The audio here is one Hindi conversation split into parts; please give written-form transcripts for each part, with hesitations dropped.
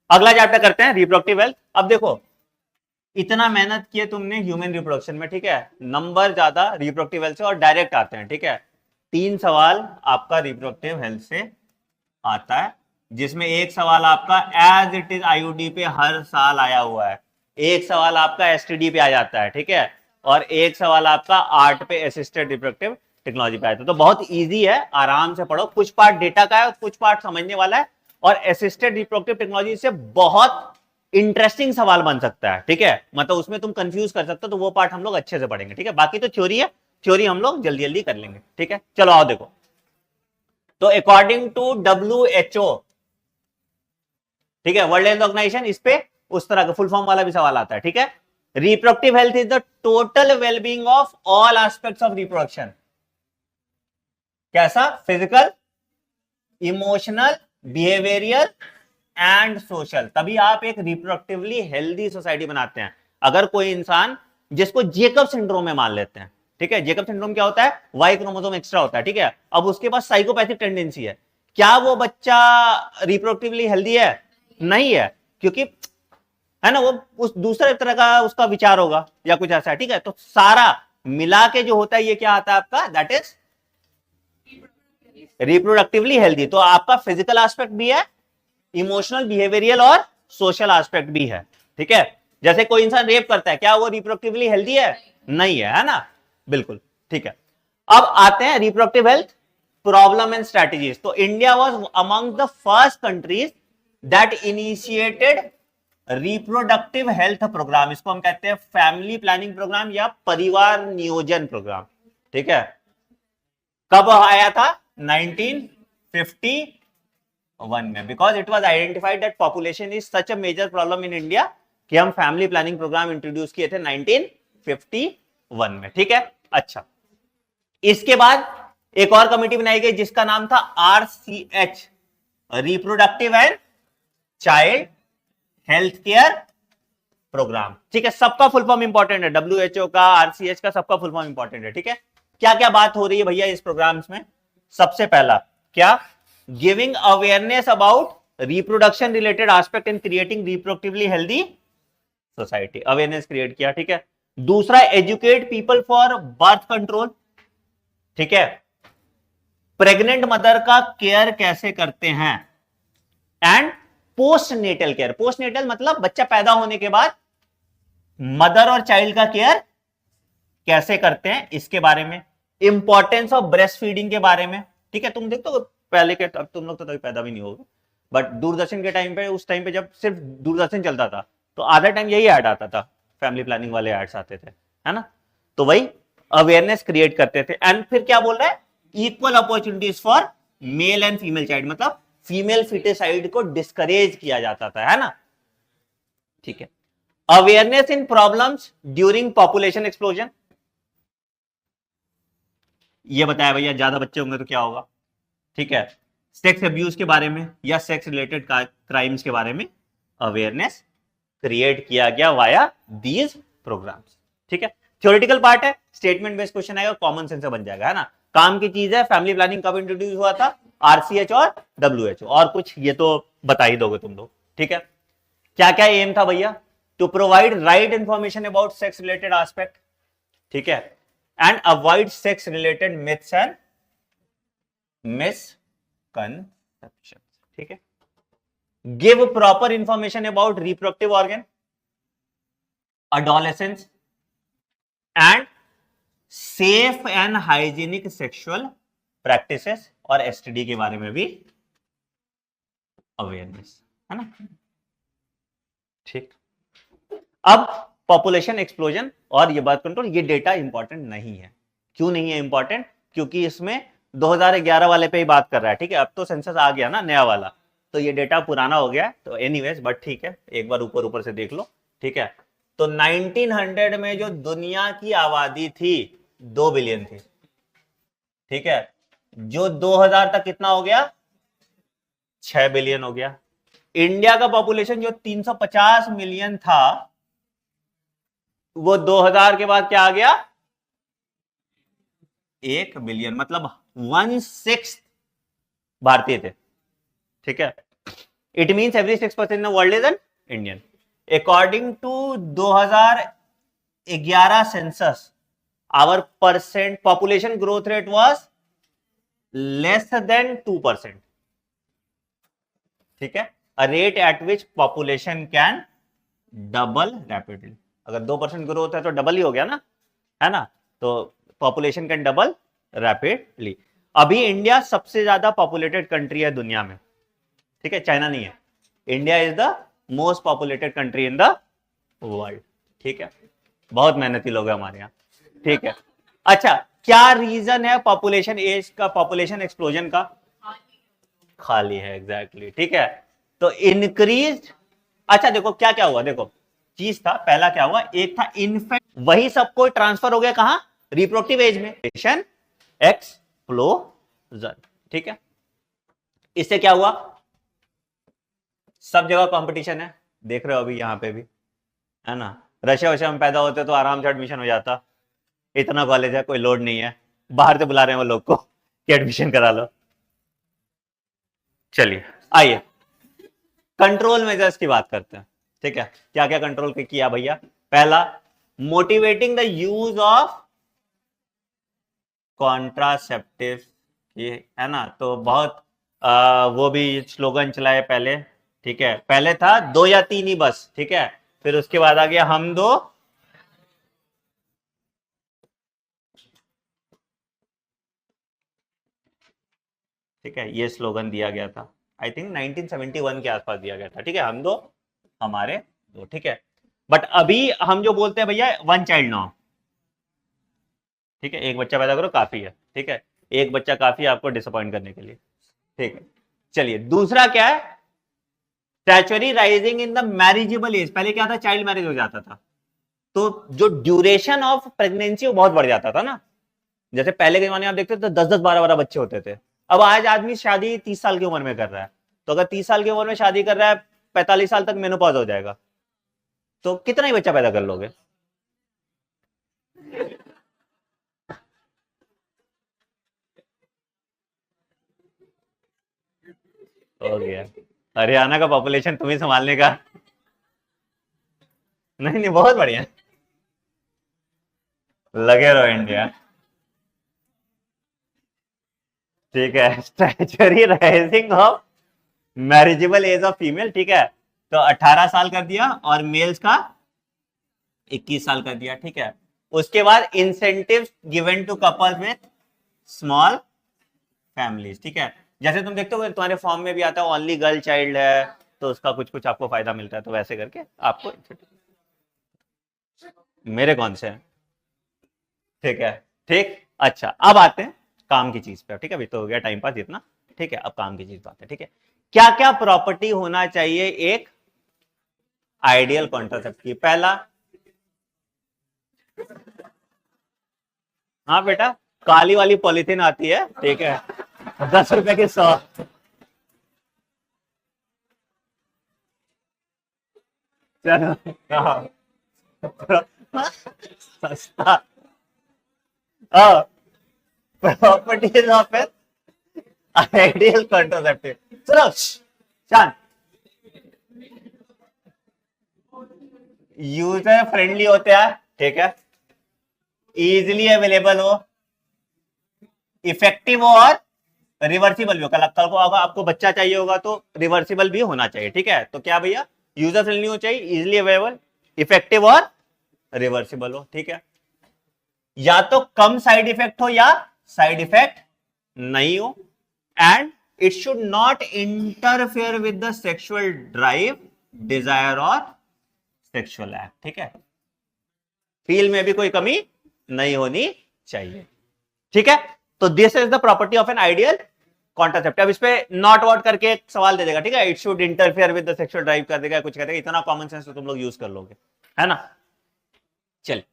अगला चैप्टर करते हैं रिप्रोडक्टिव हेल्थ। अब देखो इतना मेहनत किए तुमने ह्यूमन रिप्रोडक्शन में, ठीक है, नंबर ज्यादा रिप्रोडक्टिव हेल्थ से और डायरेक्ट आते हैं, ठीक है। 3 सवाल आपका रिप्रोडक्टिव हेल्थ से आता है, जिसमें एक सवाल आपका एज इट इज आईयूडी पे हर साल आया हुआ है, एक सवाल आपका एसटीडी पे आ जाता है, ठीक है, और एक सवाल आपका आर्ट पे असिस्टेड रिप्रोडक्टिव टेक्नोलॉजी पे आता है। तो बहुत इजी है, आराम से पढ़ो, कुछ पार्ट डेटा का है कुछ पार्ट समझने वाला है, और असिस्टेड रिप्रोडक्टिव टेक्नोलॉजी से बहुत इंटरेस्टिंग सवाल बन सकता है, ठीक है, मतलब उसमें तुम कंफ्यूज कर सकते हो, तो वो पार्ट हम लोग अच्छे से पढ़ेंगे, ठीक है। बाकी तो थ्योरी है, थ्योरी हम लोग जल्दी जल्दी कर लेंगे, ठीक है। चलो आओ देखो, तो अकॉर्डिंग टू WHO, ठीक है, वर्ल्ड हेल्थ ऑर्गेनाइजेशन, इस पे उस तरह का फुल फॉर्म वाला भी सवाल आता है, ठीक है। Reproductive health is the total wellbeing of all aspects of reproduction. कैसा? Physical, emotional, behavioural and social, तभी आप एक रिप्रोडक्टिवली हेल्दी सोसाइटी बनाते हैं। अगर कोई इंसान जिसको जेकब सिंड्रोम में मान लेते हैं, ठीक है, जेकब सिंड्रोम क्या होता है? वाई क्रोमोसोम एक्स्ट्रा होता है, ठीक है, अब उसके पास साइकोपैथिक टेंडेंसी है, क्या वो बच्चा रिप्रोडक्टिवली हेल्दी है? नहीं है, क्योंकि है ना, वो उस दूसरे तरह का उसका विचार होगा या कुछ ऐसा है, ठीक है। तो सारा मिला के जो होता है ये क्या आता है आपका? That is reproductively healthy. तो आपका फिजिकल एस्पेक्ट भी है, इमोशनल, बिहेवियरियल और सोशल एस्पेक्ट भी है, ठीक है। जैसे कोई इंसान रेप करता है, क्या वो रिप्रोडक्टिवली हेल्दी है? नहीं है, है ना, बिल्कुल, ठीक है। अब आते हैं reproductive health problem and strategies. तो India was among the first countries that initiated reproductive health programme, इसको हम कहते हैं फैमिली प्लानिंग प्रोग्राम या परिवार नियोजन प्रोग्राम, ठीक है। कब आया था? 1951 में, because it was identified that population is such a major problem in India कि हम फैमिली प्लानिंग प्रोग्राम इंट्रोड्यूस किए थे 1951 में, ठीक है। अच्छा, इसके बाद एक और कमेटी बनाई गई जिसका नाम था RCH, reproductive and child health care program, ठीक है। सबका फुल फॉर्म इंपॉर्टेंट है, WHO का, RCH का, सबका फुल फॉर्म इंपॉर्टेंट है, ठीक है। क्या क्या बात हो रही है भैया इस प्रोग्राम्स में? सबसे पहला क्या? Giving awareness about reproduction related aspect in creating reproductively healthy society, awareness create किया, ठीक है। दूसरा, educate people for birth control, ठीक है, प्रेग्नेंट मदर का केयर कैसे करते हैं, and post natal care. Post natal मतलब बच्चा पैदा होने के बाद मदर और चाइल्ड का केयर कैसे करते हैं, इसके बारे में। इंपॉर्टेंस ऑफ ब्रेस्ट फीडिंग के बारे में, ठीक है। तुम देखो पहले के, अब तुम लोग तो कभी पैदा भी नहीं होगे, बट दूरदर्शन के टाइम पे, उस टाइम पे जब सिर्फ दूरदर्शन चलता था, तो आधा टाइम यही ऐड आता था, फैमिली प्लानिंग वाले एड्स आते थे, है ना। तो वही अवेयरनेस क्रिएट करते थे। एंड फिर क्या बोल रहा है? Equal opportunities for male and female child, मतलब फीमेल फिटिसाइड को डिस्करेज किया जाता था, है ना, ठीक है। Awareness in problems during population explosion, ये बताया भैया ज्यादा बच्चे होंगे तो क्या होगा, ठीक है। सेक्स अब्यूज के बारे में या सेक्स रिलेटेड क्राइम्स के बारे में अवेयरनेस क्रिएट किया गया वाया दीज प्रोग्राम्स, ठीक है। थ्योरेटिकल पार्ट है, स्टेटमेंट बेस्ड क्वेश्चन आएगा, कॉमन सेंस से बन जाएगा, है ना, काम की चीज है। फैमिली प्लानिंग कब इंट्रोड्यूस हुआ था? RCH और WHO, और कुछ ये तो बता ही दोगे तुम लोग, ठीक है। क्या क्या एम था भैया? To provide right information about sex related aspect, ठीक है, and avoid sex related myths and misconception, ठीक है। Give proper information about reproductive organ, adolescence and safe and hygienic sexual practices, और STD के बारे में भी अवेयरनेस, है ना, ठीक। अब पॉपुलेशन एक्सप्लोजन और ये बात कंट्रोल, ये डेटा इंपॉर्टेंट नहीं है। क्यों नहीं है इंपॉर्टेंट? क्योंकि इसमें 2011 वाले पे ही बात कर रहा है, ठीक है। अब तो सेंसस आ गया ना नया वाला, तो ये डेटा पुराना हो गया, तो एनीवेज, बट ठीक है, एक बार ऊपर ऊपर से देख लो, ठीक है। तो 1900 में जो दुनिया की आबादी थी 2 बिलियन थी, ठीक है, जो 2000 तक कितना हो गया? 6 बिलियन हो गया। इंडिया का पॉपुलेशन जो 350 मिलियन था, वो 2000 के बाद क्या आ गया? 1 बिलियन, मतलब 1/6 भारतीय थे, ठीक है। It means every 6% in the world is an Indian. According to 2011 census, our percent population growth rate was less than 2%. ठीक है, a rate at which population can double rapidly. अगर 2% ग्रोथ है तो डबल ही हो गया ना, है ना. तो पॉपुलेशन कैन डबल रैपिडली. अभी इंडिया सबसे ज्यादा पॉपुलेटेड कंट्री है दुनिया में. ठीक है, चाइना नहीं है. India is the most populated country in the world. ठीक है, बहुत मेहनती लोग हैं हमारे यहाँ. ठीक है, अच्छा क्या रीजन है पॉपुलेशन एज का, पॉपुलेशन एक्सप्लोजन का? खाली है, एग्जैक्टली. ठीक है, तो इंक्रीज. अच्छा देखो क्या क्या हुआ, देखो चीज था, पहला क्या हुआ, एक था इन्फेक्ट, वही सबको ट्रांसफर हो गया कहां, रिप्रोडक्टिव एज में, एक्सप्लोजन. ठीक है, इससे क्या हुआ, सब जगह कंपटीशन है, देख रहे हो अभी यहां पे भी, है ना. रशिया वशिया में पैदा होते तो आराम से एडमिशन हो जाता. इतना कॉलेज है, कोई लोड नहीं है, बाहर से बुला रहे हैं वो लोग को कि एडमिशन करा लो. चलिए आइए कंट्रोल मेजर्स की बात करते हैं. ठीक है, क्या क्या कंट्रोल किया भैया. पहला, motivating the use of contraceptive, ये है ना. तो बहुत वो भी स्लोगन चलाए पहले. ठीक है, पहले था 2 या 3 ही बस. ठीक है, फिर उसके बाद आ गया हम दो. ठीक है, ये स्लोगन दिया गया था, आई थिंक 1971 के आसपास दिया गया था. ठीक है, हम दो हमारे दो. ठीक है, बट अभी हम जो बोलते हैं भैया 1 चाइल्ड नाउ. ठीक है, एक बच्चा पैदा करो काफी है. ठीक है, एक बच्चा काफी है आपको डिसअपॉइंट करने के लिए. ठीक है, चलिए दूसरा क्या है, statutory rising in the marriageable age. पहले क्या था, चाइल्ड मैरिज हो जाता था, तो जो ड्यूरेशन ऑफ प्रेगनेंसी वो बहुत बढ़ जाता था ना. जैसे पहले के जमाने में आप देखते थे तो 10-10 12-12 बच्चे होते थे. अब आज आदमी शादी 30 साल की उम्र में कर रहा है, तो अगर 30 साल की उम्र में शादी कर रहा है, 45 साल तक मेनोपॉज हो जाएगा, तो कितना ही बच्चा पैदा कर लोगे. हो गया, हरियाणा का पॉपुलेशन तुम्हें संभालने का. नहीं नहीं, बहुत बढ़िया, लगे रहो इंडिया. ठीक है, statutory rising of marriageable age of female. ठीक है, तो 18 साल कर दिया और मेल्स का 21 साल कर दिया. ठीक है, उसके बाद incentive given to couples with small families. ठीक है, जैसे तुम देखते हो तुम्हारे फॉर्म में भी आता है ओनली गर्ल चाइल्ड है, तो उसका कुछ कुछ आपको फायदा मिलता है, तो वैसे करके आपको. मेरे कौन से हैं. ठीक है, ठीक. अच्छा अब आते हैं काम की चीज पे. ठीक है, अभी तो हो गया टाइम पास इतना. ठीक है, अब काम की चीज बात है. ठीक है, क्या क्या प्रॉपर्टी होना चाहिए एक आइडियल कॉन्ट्रासेप्ट की. पहला, हाँ बेटा, काली वाली पॉलिथीन आती है. ठीक है, 10 रुपए के 100. चलो हाँ, सस्ता. Properties of an ideal contraceptive. चलो शांत. यूजर फ्रेंडली होते हैं. ठीक है, इजिली अवेलेबल हो, इफेक्टिव हो और रिवर्सिबल भी हो. कल को होगा आपको बच्चा चाहिए होगा तो रिवर्सिबल भी होना चाहिए. ठीक है, तो क्या भैया, यूजर फ्रेंडली हो चाहिए, इजिली अवेलेबल, इफेक्टिव और रिवर्सिबल हो. ठीक है, या तो कम साइड इफेक्ट हो या साइड इफेक्ट नहीं हो, and it should not interfere with the sexual drive, desire और सेक्सुअल एक्ट. ठीक है, फील में भी कोई कमी नहीं होनी चाहिए. ठीक है, तो this is the property of an ideal contraceptive. अब इस पे नॉट वॉट करके एक सवाल दे देगा. ठीक है, it should interfere with the sexual drive कर देगा, कुछ करेगा. इतना कॉमन सेंस तो तुम लोग यूज कर लोगे, है ना. चलिए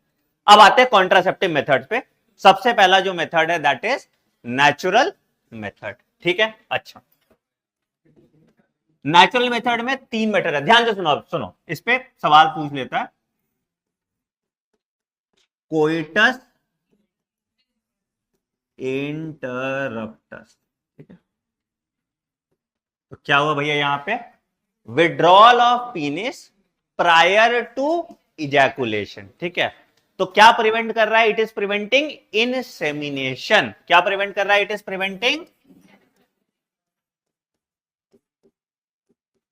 अब आते हैं कॉन्ट्रासेप्टिव मेथड पे. सबसे पहला जो मेथड है दैट इज नेचुरल मेथड. ठीक है, अच्छा नेचुरल मेथड में 3 मेथड है. ध्यान से सुनो, सुनो इस पे सवाल पूछ लेता है. Coitus interruptus. ठीक है, तो क्या हुआ भैया यहां पे, withdrawal of penis prior to ejaculation. ठीक है, तो क्या प्रिवेंट कर रहा है? It is preventing insemination. क्या प्रिवेंट कर रहा है? It is preventing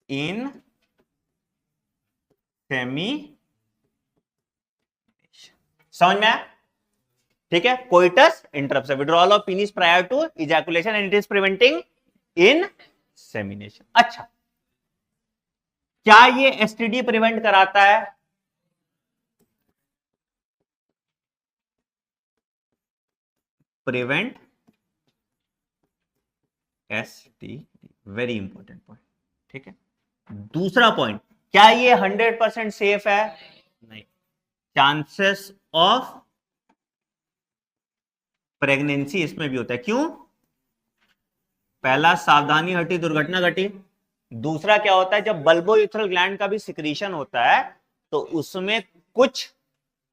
in semi. समझ में आया? ठीक है, coitus interruption, withdrawal of penis prior to ejaculation and it is preventing insemination. अच्छा, क्या ये एसटीडी प्रिवेंट कराता है? Prevent STD, very important point. ठीक है, दूसरा पॉइंट, क्या ये 100% सेफ है? नहीं, चांसेस ऑफ प्रेगनेंसी इसमें भी होता है। क्यों? पहला, सावधानी हटी दुर्घटना घटी। दूसरा क्या होता है, जब बल्बोयूथ्रल ग्लैंड का भी सिक्रीशन होता है तो उसमें कुछ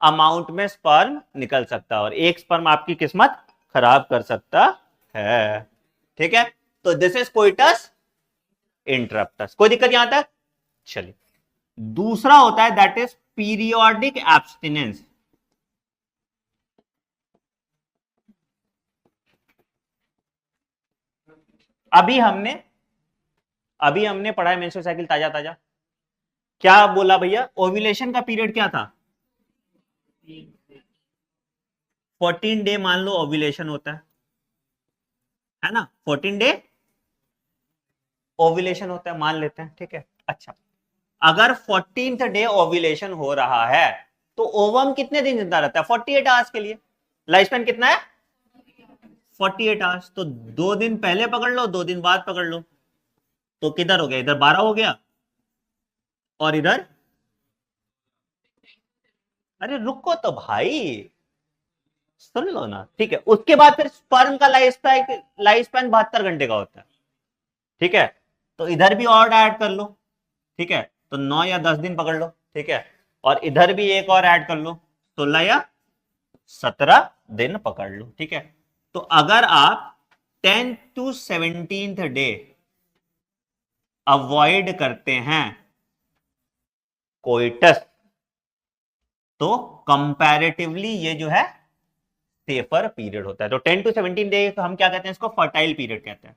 अमाउंट में स्पर्म निकल सकता है और एक स्पर्म आपकी किस्मत खराब कर सकता है। ठीक है, तो दिस इज कोइटस इंटरप्टस। कोई दिक्कत यहां तक? चलिए, दूसरा होता है दैट इज पीरियोडिक एब्स्टिनेंस। अभी हमने पढ़ा है मेंस्ट्रुअल साइकिल ताजा ताजा। क्या बोला भैया? ओव्यूलेशन का पीरियड क्या था? 14 डे मान लो ओव्यूलेशन होता है ना? 14 डे ओव्यूलेशन होता है, मान लेते हैं। ठीक है, अच्छा, अगर 14th डे ओव्यूलेशन हो रहा है तो ओवम कितने दिन जिंदा रहता है? 48 आवर्स के लिए। लाइफ स्पैन कितना है? 48 आवर्स। तो 2 दिन पहले पकड़ लो, 2 दिन बाद पकड़ लो, तो किधर हो गया? इधर 12 हो गया और इधर, अरे रुको तो भाई, सुन लो ना। ठीक है, उसके बाद फिर स्पर्म का लाइफ स्पैन 72 घंटे का होता है। ठीक है, तो इधर भी और ऐड कर लो। ठीक है, तो 9 या 10 दिन पकड़ लो। ठीक है, और इधर भी एक और ऐड कर लो, 16 या 17 दिन पकड़ लो। ठीक है, तो अगर आप 10 to 17th डे अवॉइड करते हैं कोइटस तो कंपैरेटिवली ये जो है सेफर पीरियड होता है। तो 10 to 17 डे हम क्या कहते हैं? इसको फर्टाइल पीरियड कहते हैं।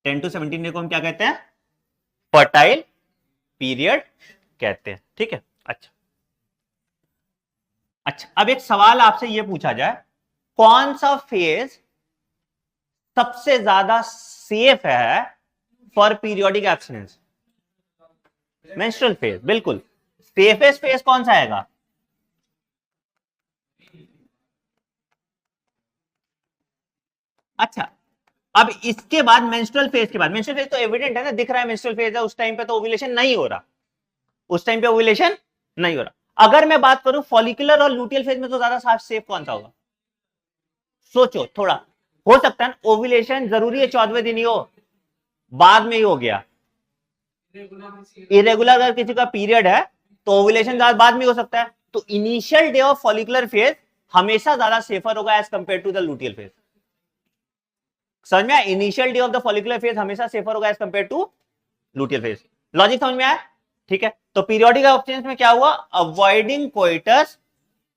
10 to 17 डे को हम क्या कहते हैं? फर्टाइल पीरियड कहते हैं। ठीक है, अच्छा अच्छा, अब एक सवाल आपसे यह पूछा जाए, कौन सा फेज सबसे ज्यादा सेफ है for periodic abstinence? Menstrual phase, बिल्कुल। सेफेस्ट फेज कौन सा आएगा? अच्छा, अब इसके बाद मेंस्ट्रुअल फेज के बाद, मेंस्ट्रुअल फेज तो एविडेंट है ना, दिख रहा है मेंस्ट्रुअल फेज है, उस टाइम पे तो ओव्यूलेशन नहीं हो रहा, उस टाइम पे ओव्यूलेशन नहीं हो रहा। अगर मैं बात करूं फॉलिकुलर और लूटियल फेज में, तो ज्यादा सेफ कौन सा होगा? सोचो थोड़ा। हो सकता है ओव्यूलेशन जरूरी है 14वें दिन ही हो, बाद में ही हो गया। इरेगुलर अगर किसी का पीरियड है तो ओव्यूलेशन बाद में हो सकता है। तो initial day of follicular phase हमेशा ज्यादा सेफर होगा as compare to the luteal phase. समझ में आया? Initial day of the follicular phase हमेशा सेफर होगा as compare to luteal phase. Logic समझ में आया? ठीक है, तो पीरियोडिक एब्स्टिनेंस में क्या हुआ? Avoiding coitus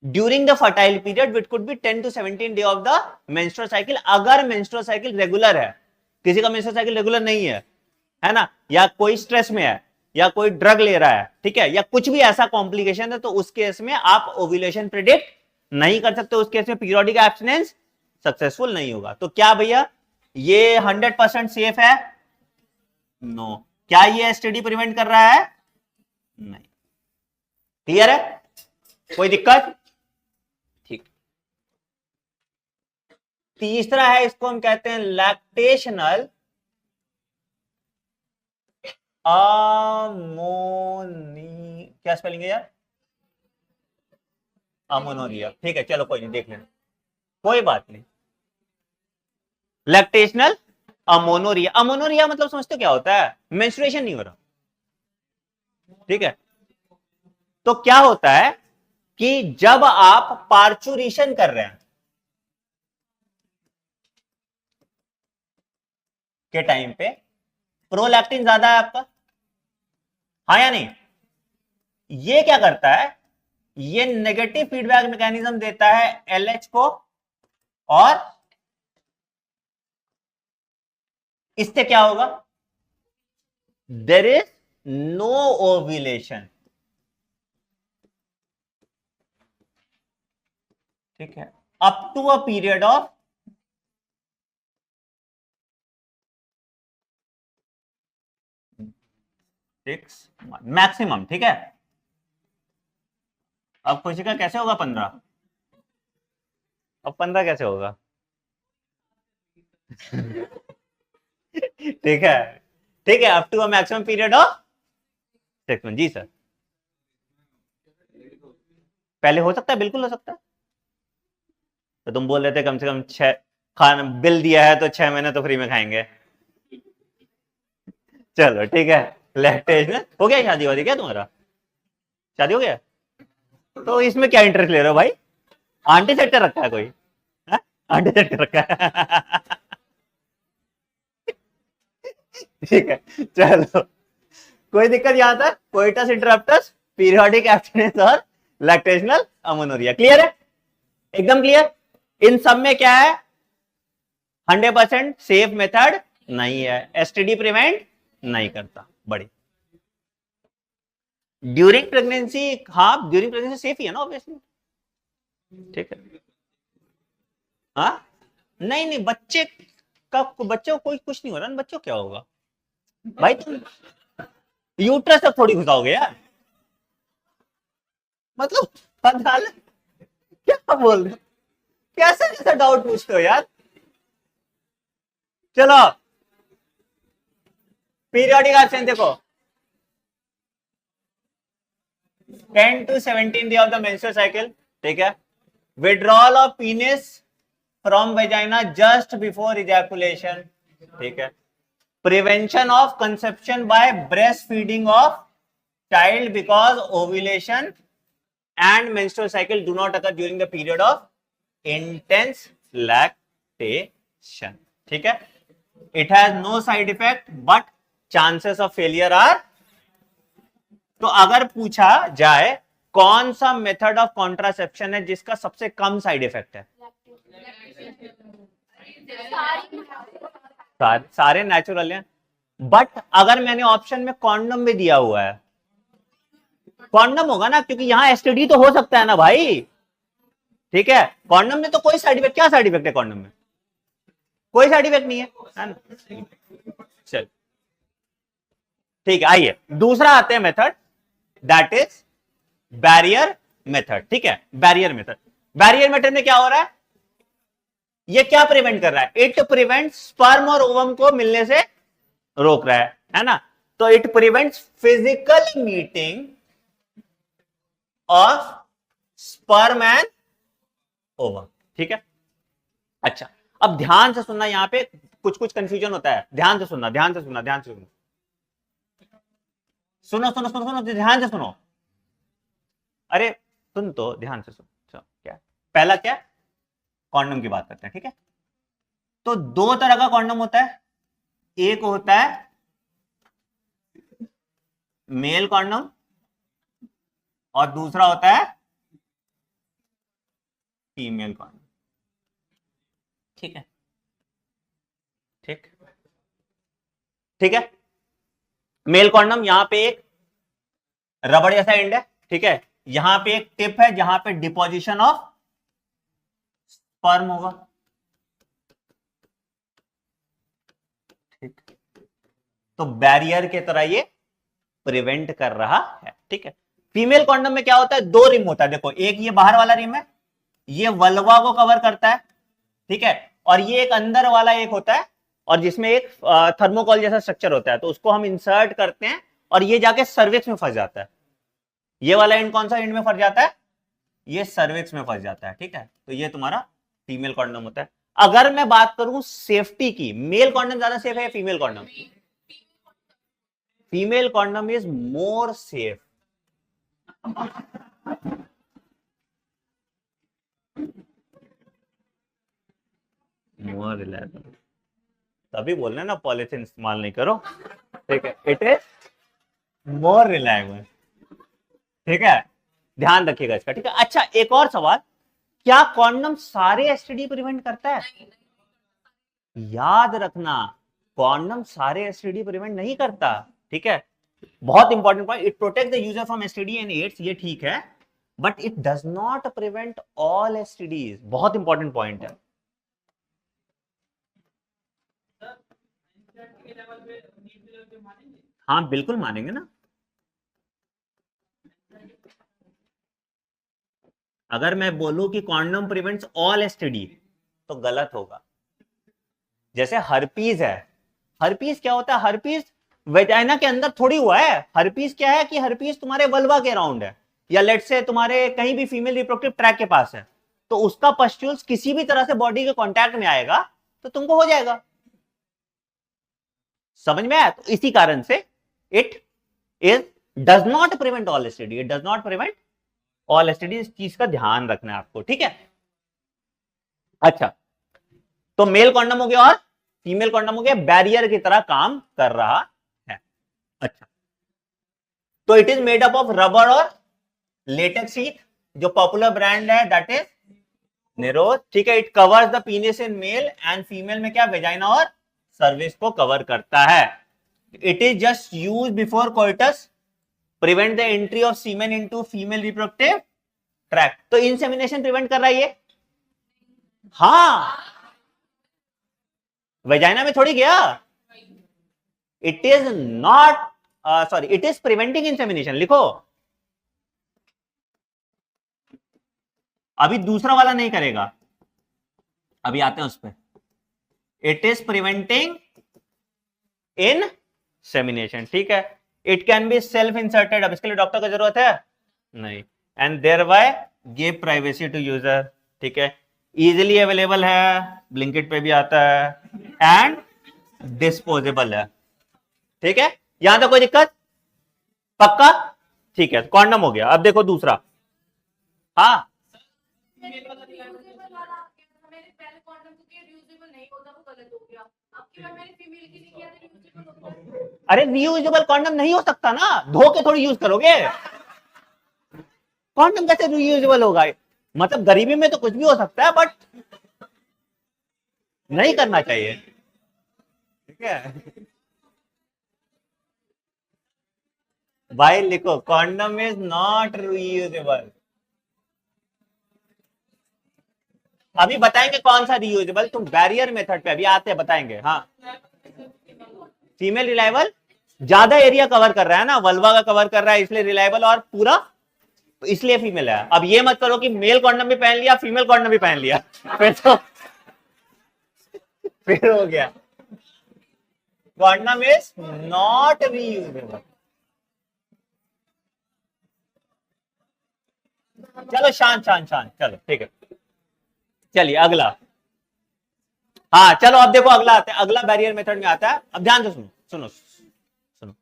during the fertile period which could be 10 to 17 day of the menstrual cycle. अगर मेंस्ट्रुअल साइकिल रेगुलर है, किसी का मेंस्ट्रुअल साइकिल रेगुलर नहीं है ना, या कोई स्ट्रेस में है, या कोई ड्रग ले रहा है, ठीक है, या कुछ भी ऐसा कॉम्प्लिकेशन है, तो उस केस में आप ओव्यूलेशन प्रिडिक्ट नहीं कर सकते। उस केस में पीरियोडिक एब्स्टिनेंस सक्सेसफुल नहीं होगा। तो क्या भैया ये 100% सेफ है? नो। क्या ये एसटीडी प्रिवेंट कर रहा है? नहीं। क्लियर है? कोई दिक्कत? ठीक। तीसरा है, इसको हम कहते हैं लैक्टेशनल अमोनी, क्या स्पेलिंग है यार? अमोनोरिया। ठीक है, चलो कोई नहीं, देख लेना, कोई बात नहीं। लैक्टेशनल अमोनोरिया। अमोनोरिया मतलब समझते हो क्या होता है? मेंस्ट्रुएशन नहीं हो रहा। ठीक है, तो क्या होता है कि जब आप पार्चुरेशन कर रहे हैं के टाइम पे प्रोलैक्टिन ज्यादा है आपका, हाँ या नहीं? ये क्या करता है, ये नेगेटिव फीडबैक मैकेनिज्म देता है एलएच को, और इससे क्या होगा, देयर इज नो ओव्यूलेशन, ठीक है, up to a period of 6 maximum, ठीक है। अब खुशी का कैसे होगा 15, अब 15 कैसे होगा? ठीक है, ठीक है, up to a maximum period of 6 month, जी सर। पहले हो सकता है, बिल्कुल हो सकता है। तो तुम बोल रहे थे कम से कम 6 खाना बिल दिया है तो 6 महीने तो फ्री में खाएंगे। चलो ठीक है, लैक्टेशन हो गया, शादी वादी क्या तुम्हारा, शादी हो गया? तो इसमें क्या इंटरेस्ट ले रहे हो भाई, आंटी सेट कर रखा है कोई, हा? आंटी सेट कर रखा है। ठीक है, चलो, कोई दिक्कत यहां तक, कोइटस इंटरप्टस, पीरियोडिक एब्स्टिनेंस और लैक्टेशनल अमोनोरिया, क्लियर है, एकदम क्लियर। इन सब में क्या है, 100% सेफ मेथड नहीं है, एसटीडी प्रिवेंट नहीं करता, बड़ी। ड्यूरिंग प्रेगनेंसी, हाँ ड्यूरिंग प्रेगनेंसी सेफ ही है ना ऑब्वियसली, ठीक है। हाँ, नहीं नहीं, बच्चे का, बच्चे को कोई कुछ नहीं हो रहा, बच्चों क्या होगा भाई, तुम यूट्रस तक थोड़ी घुसाओगे यार, मतलब पता नहीं क्या बोल रहे हो, कैसे कैसे डाउट पूछते हो यार। चलो, पीरियोडिक एब्सेंस देखो, 10 to 17 day of the menstrual cycle, ठीक है। Withdrawal of penis from vagina just before ejaculation, ठीक है। Prevention of conception by breast feeding of child because ovulation and menstrual cycle do not occur during the period of intense lactation, ठीक है। it has no side effect but chances of failure are, तो अगर पूछा जाए कौन सा मेथड ऑफ कॉन्ट्रासेप्शन है जिसका सबसे कम साइड इफेक्ट है, सारे नेचुरल हैं, बट अगर मैंने ऑप्शन में कॉन्डम भी दिया हुआ है, कॉन्डम होगा ना, क्योंकि यहां एसटीडी तो हो सकता है ना भाई, ठीक है। कॉन्डम में तो कोई साइड इफेक्ट, क्या साइड इफेक्ट है कॉन्डम में, कोई साइड इफेक्ट नहीं है ना, चल ठीक है। आइए दूसरा आते हैं method, that is barrier method, ठीक है। बैरियर मेथड, बैरियर मेथड में क्या हो रहा है, ये क्या प्रिवेंट कर रहा है, इट प्रिवेंट स्पर्म और ओवम को मिलने से रोक रहा है ना। तो it prevents physical meeting of sperm and ovum, ठीक है। अच्छा, अब ध्यान से सुनना, यहां पे कुछ कुछ कंफ्यूजन होता है, ध्यान से सुनना, ध्यान से सुनना, ध्यान से सुनना, सुनो सुनो सुनो सुनो, ध्यान से सुनो, अरे सुन तो ध्यान से सुन, क्या पहला क्या, कॉन्डम की बात करते हैं, ठीक है। तो दो तरह का कॉन्डम होता है, एक होता है मेल कॉन्डम और दूसरा होता है फीमेल कॉन्डम, ठीक है, ठीक, ठीक है। मेल कॉन्डम यहां पे एक रबड़ जैसा एंड है, ठीक है, यहां पे एक टिप है जहां पे डिपोजिशन ऑफ स्पर्म होगा, ठीक, तो बैरियर की तरह ये प्रिवेंट कर रहा है, ठीक है। फीमेल कॉन्डम में क्या होता है, दो रिम होता है, देखो एक ये बाहर वाला रिम है, ये वल्वा को कवर करता है, ठीक है, और ये एक अंदर वाला एक होता है, और जिसमें एक थर्मोकॉल जैसा स्ट्रक्चर होता है, तो उसको हम इंसर्ट करते हैं और ये जाके सर्विक्स में फंस जाता है, ये वाला एंड कौन सा एंड में फंस जाता है, ये सर्विक्स में फंस जाता है, ठीक है। तो ये तुम्हारा फीमेल कॉन्डम होता है। अगर मैं बात करूं सेफ्टी की, मेल कॉन्डम ज्यादा सेफ है या female condom, female condom is more safe, more reliable, तभी बोल रहे हैं ना पॉलिथीन इस्तेमाल नहीं करो, ठीक है। इट इज मोर रिलायबल, ठीक है, ध्यान रखिएगा इसका, ठीक है। अच्छा, एक और सवाल, क्या कॉन्डम सारे एसटीडी प्रिवेंट करता है? याद रखना, कॉन्डम सारे एसटीडी प्रिवेंट नहीं करता, ठीक है। बहुत important point, it protect the user from STD and AIDS, ये ठीक है, but it does not prevent all STDs, बहुत इंपॉर्टेंट पॉइंट है। हाँ बिल्कुल मानेंगे ना, अगर मैं बोलूं कि कॉन्डम प्रिवेंट्स ऑल एसटीडी तो गलत होगा। जैसे हर्पीज है, हर्पीज क्या होता है? हर्पीज वेजाइना के अंदर थोड़ी हुआ है। हर्पीज क्या है कि हर्पीज तुम्हारे वल्वा के अराउंड है, या लेट से तुम्हारे कहीं भी फीमेल रिप्रोडक्टिव ट्रैक के पास है, तो उसका पस्ट्यूल्स किसी भी तरह से बॉडी के कांटेक्ट में आएगा तो तुमको हो जाएगा। समझ में आया? तो इसी कारण से it is does not prevent all STD, it does not prevent all STD, इस चीज का ध्यान रखना है आपको, ठीक है। अच्छा, तो मेल कॉन्डम हो गया और फीमेल कॉन्डम हो गया, बैरियर की तरह काम कर रहा है। अच्छा, तो it is made up of rubber और लेटेक्स शीट, जो पॉपुलर ब्रांड है दैट इज निरोध, ठीक है। It covers the penis in male and female में क्या वेजाइना और सर्विस को कवर करता है। It is just use before coitus, prevent the entry of semen into female reproductive tract. तो इंसेमिनेशन प्रिवेंट कर रहा है ये? हाँ, वेजाइना में थोड़ी गया। It is not sorry, it is preventing insemination, लिखो। अभी दूसरा वाला नहीं करेगा, अभी आते हैं उस पर। इट इज प्रिवेंटिंग इंसेमिनेशन, ठीक है। It can be self inserted, अब इसके लिए डॉक्टर का जरूरत है नहीं, and thereby give privacy to user, ठीक है। इजिली अवेलेबल है, ब्लिंकिट पे भी आता है, एंड डिस्पोजेबल है, ठीक है। यहां तक कोई दिक्कत? पक्का? ठीक है, कॉन्डम हो गया। अब देखो दूसरा, हाँ अरे रीयूजेबल कॉन्डम नहीं हो सकता ना, धो के थोड़ी यूज करोगे। कॉन्डम कैसे रीयूजेबल होगा? मतलब गरीबी में तो कुछ भी हो सकता है, बट नहीं करना चाहिए, ठीक है भाई। लिखो, कॉन्डम इज नॉट रीयूजेबल। अभी बताएंगे कौन सा रीयूजेबल, तुम बैरियर मेथड पे अभी आते हैं बताएंगे। हाँ, फीमेल रिलायबल ज्यादा एरिया कवर कर रहा है ना, वल्वा का कवर कर रहा है, इसलिए रिलायबल और पूरा, इसलिए फीमेल है। अब ये मत करो कि मेल कॉन्डम भी पहन लिया, फीमेल कॉन्डम भी पहन लिया, फिर हो गया। Condom is not reusable. चलो शांत शांत शांत, चलो ठीक है। चलिए अगला, हाँ चलो अब देखो अगला आता है, अगला बैरियर मेथड में आता है। अब ध्यान से सुनो सुनो सुनो,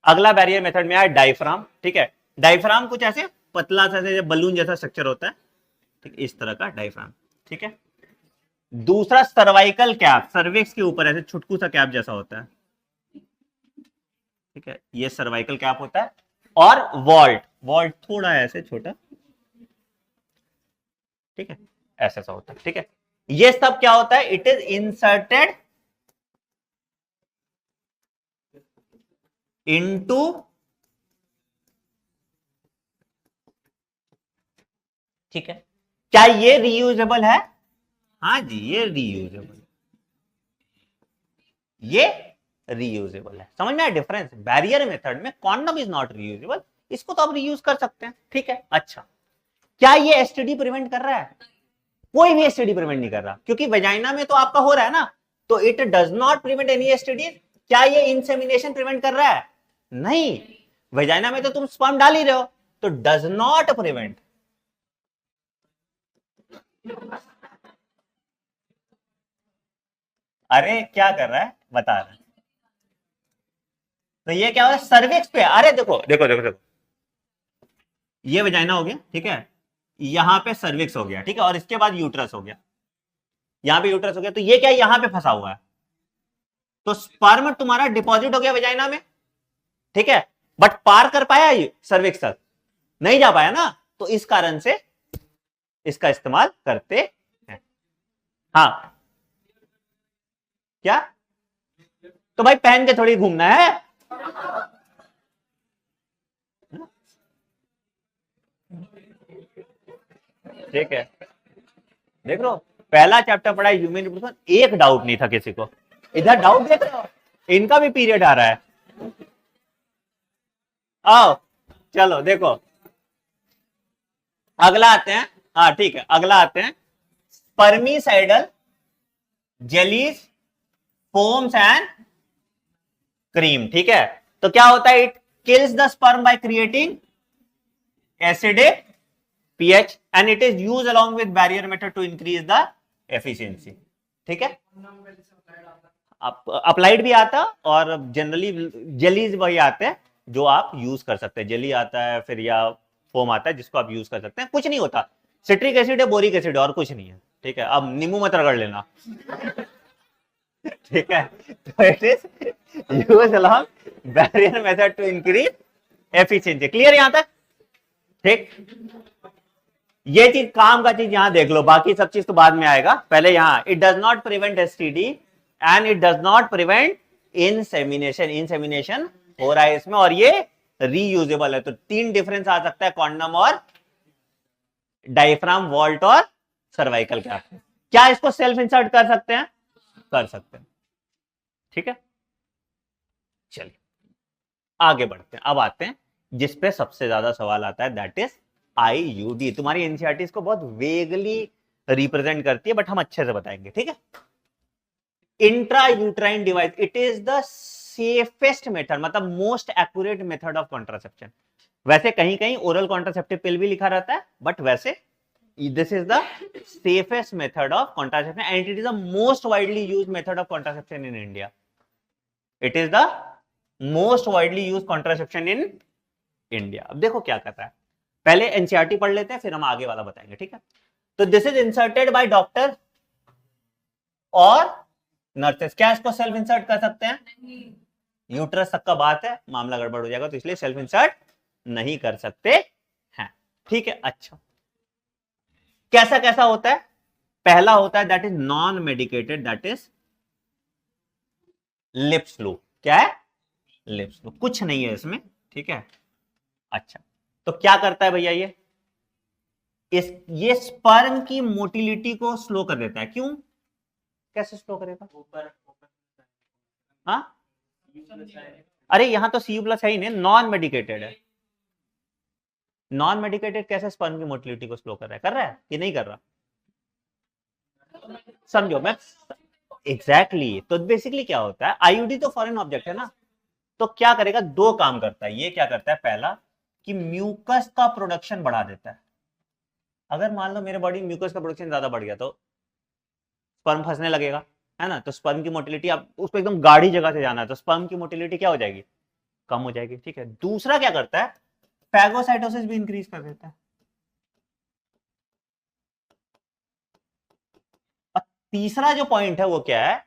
अगला बैरियर मेथड में आया डायफ्राम, ठीक है। डायफ्राम कुछ ऐसे पतला सा बलून जैसा स्ट्रक्चर होता है, ठीक, इस तरह का डायफ्राम, ठीक है। दूसरा सर्वाइकल कैप, सर्विक्स के ऊपर ऐसे छुटकू सा कैप जैसा होता है, ठीक है, ये सर्वाइकल कैप होता है। और वॉल्ट, वॉल्ट थोड़ा ऐसे छोटा, ठीक है, ऐसा सा होता है, ठीक है। ये सब क्या होता है? इट इज इंसर्टेड इनटू, ठीक है। क्या ये रीयूजेबल है? हाँ जी, ये रीयूजेबल, ये रीयूजेबल है। समझ में आया डिफरेंस? बैरियर मेथड में कॉन्डम इज नॉट रीयूजेबल, इसको तो आप रीयूज कर सकते हैं, ठीक है। अच्छा, क्या ये एसटीडी प्रिवेंट कर रहा है? कोई भी एसटीडी प्रिवेंट नहीं कर रहा, क्योंकि वेजाइना में तो आपका हो रहा है ना, तो it does not prevent any STD. क्या ये इंसेमिनेशन प्रिवेंट कर रहा है? नहीं, वेजाइना में तो तुम स्पर्म डाल ही रहे हो, तो डज नॉट प्रिवेंट। अरे क्या कर रहा है बता रहा है। तो ये क्या हो रहा है सर्विक्स पे? अरे देखो देखो देखो देखो, ये वेजाइना हो गया, ठीक है, यहां पे सर्विक्स हो गया, ठीक है, और इसके बाद यूट्रस हो गया, यहां पे यूट्रस हो गया, तो ये क्या यहां पे फंसा हुआ है, तो स्पर्म तुम्हारा डिपॉजिट हो गया वेजाइना में, ठीक है, बट पार कर पाया ये सर्विक्स तक, नहीं जा पाया ना, तो इस कारण से इसका इस्तेमाल करते हैं। हाँ क्या, तो भाई पहन के थोड़ी घूमना है। ठीक है, देख लो पहला चैप्टर पढ़ा ह्यूमन रिप्रोडक्शन, एक डाउट नहीं था किसी को। इधर डाउट देख रहे हो, इनका भी पीरियड आ रहा है। आओ चलो देखो अगला आते हैं। हाँ ठीक है, अगला आते हैं spermicidal jellies foams and cream. ठीक है, तो क्या होता है, it kills the sperm by creating acidic pH and it is used along with barrier method to increase the efficiency। ठीक है, अप्लाइड भी आता और जनरली जेलीज वही आते हैं जो आप यूज कर सकते हैं। जेली आता है फिर या फोम आता है जिसको आप यूज कर सकते हैं, कुछ नहीं होता, सिट्रिक एसिड है, बोरिक एसिड और कुछ नहीं है। ठीक है, अब नींबू मत रगड़ लेना। ठीक है, तो it is use along barrier method to increase efficiency. Clear यहां तक? ठीक, ये चीज काम का चीज यहां देख लो, बाकी सब चीज तो बाद में आएगा। पहले यहां it does not prevent STD and it does not prevent insemination. Insemination हो रहा है इसमें और ये रीयूजेबल है। तो तीन डिफरेंस आ सकता है कॉन्डम और डायफ्राम वॉल्ट और सर्वाइकल कैप। क्या इसको सेल्फ इंसर्ट कर सकते हैं? कर सकते हैं। ठीक है, चलिए आगे बढ़ते हैं। अब आते हैं जिस पे सबसे ज्यादा सवाल आता है, दैट इज आईयूडी। तुम्हारी एनसीईआरटी इसको बहुत वेगली रिप्रेजेंट करती है, बट हम अच्छे से बताएंगे। ठीक है, intra uterine device, it is the safest method, मतलब most accurate method of contraception. वैसे कहीं कहीं ओरल कॉन्ट्रासेप्टिव पिल भी लिखा रहता है, बट वैसे this is the safest method of contraception and it is the most widely used method of contraception in India. It is the most widely used contraception in India. अब देखो क्या कहता है, पहले एनसीईआरटी पढ़ लेते हैं फिर हम आगे वाला बताएंगे। ठीक है, तो this is inserted by doctor और नर्सेस। क्या इसको सेल्फ इंसर्ट कर सकते हैं? यूट्रस तक का बात है, मामला गड़बड़ हो जाएगा, तो इसलिए सेल्फ इंसर्ट नहीं कर सकते हैं। ठीक है, अच्छा कैसा कैसा होता है? पहला होता है that is non medicated, that is lips loop. क्या है? लिप्स लूप, कुछ नहीं है इसमें। ठीक है, अच्छा तो क्या करता है भैया ये स्पर्म की मोटिलिटी को स्लो कर देता है। क्यों? कैसे स्लो करेगा? हाँ, अरे यहां तो CU प्लस है ही नहीं, नॉन मेडिकेटेड है। नॉन मेडिकेटेड कैसे स्पर्म की मोटिलिटी को स्लो कर रहा है? कर रहा है कि नहीं कर रहा? समझो मैं एग्जैक्टली तो बेसिकली क्या होता है, आईयूडी तो फॉरेन ऑब्जेक्ट है ना, तो क्या करेगा, दो काम करता है। ये क्या करता है, पहला कि म्यूकस का प्रोडक्शन बढ़ा देता है। अगर मान लो मेरे बॉडी में म्यूकस का प्रोडक्शन ज्यादा बढ़ गया तो स्पर्म फंसने लगेगा, है ना, तो स्पर्म की मोटिलिटी, आप उसको एकदम गाढ़ी जगह से जाना है तो स्पर्म की मोटिलिटी क्या हो जाएगी? कम हो जाएगी। ठीक है, दूसरा क्या करता है, फैगोसाइटोसिस भी इंक्रीज कर देता है। और तीसरा जो पॉइंट है वो क्या है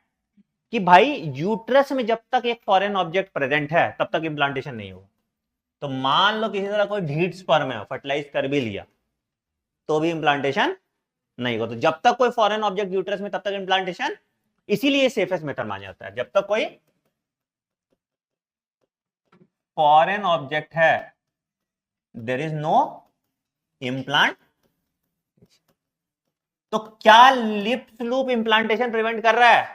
कि भाई यूट्रस में जब तक एक फॉरेन ऑब्जेक्ट प्रेजेंट है तब तक इंप्लांटेशन नहीं होगा। तो मान लो किसी तरह कोई ढीठ स्पर्म है, फर्टिलाइज कर भी लिया तो भी इंप्लांटेशन नहीं होगा। तो जब तक कोई फॉरेन ऑब्जेक्ट यूट्रस में तब तक इंप्लांटेशन, इसीलिए सेफेस्ट मेथड माना जाता है। जब तक कोई फॉरेन ऑब्जेक्ट है देयर इज नो इम्प्लांट। तो क्या लिप्स लूप इंप्लांटेशन प्रिवेंट कर रहा है?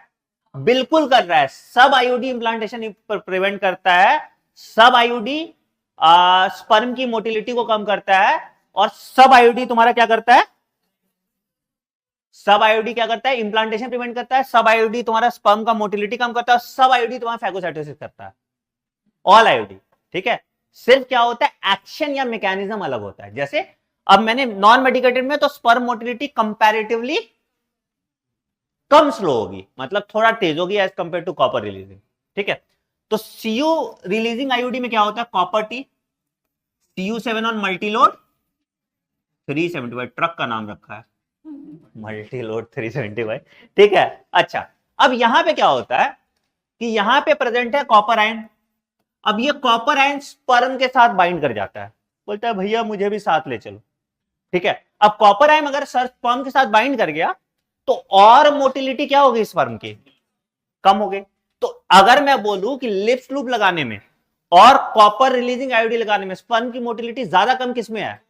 बिल्कुल कर रहा है। सब आईयूडी इंप्लांटेशन प्रिवेंट करता है। सब आईयूडी स्पर्म की मोटिलिटी को कम करता है और सब आईयूडी तुम्हारा क्या करता है, सब आईयूडी क्या करता है, इंप्लांटेशन प्रिवेंट करता है। सब आईयूडी तुम्हारा स्पर्म का मोटिलिटी कम करता है। सब आईयूडी तुम्हारा फैगोसाइटोसिस करता है, ऑल आईयूडी। ठीक है, सिर्फ क्या होता है, एक्शन या मैकेनिज्म अलग होता है। जैसे अब मैंने नॉन मेडिकेटेड में तो स्पर्म मोटिलिटी कंपैरेटिवली कम स्लो होगी, मतलब थोड़ा तेज होगी as compare to copper releasing. ठीक है, तो सीयू रिलीजिंग आईयूडी में क्या होता है, copper T, CU7 on Multiload 375, truck का नाम रखा है मल्टीलोड 375। ठीक है, अच्छा अब यहां पे क्या होता है, कि यहां पे प्रेजेंट है कॉपर आयन। अब ये कॉपर आयन स्पर्म के साथ बाइंड कर जाता है, बोलता है भैया मुझे भी साथ ले चलो। ठीक है, अब कॉपर आयन अगर स्पर्म के साथ बाइंड कर गया तो और मोटिलिटी क्या होगी स्पर्म की, कम हो गई। तो अगर मैं बोलूं कि लिप्स लूप लगाने में और कॉपर रिलीजिंग आयोडी लगाने में स्पर्म की मोटिलिटी ज्यादा कम किसमें है,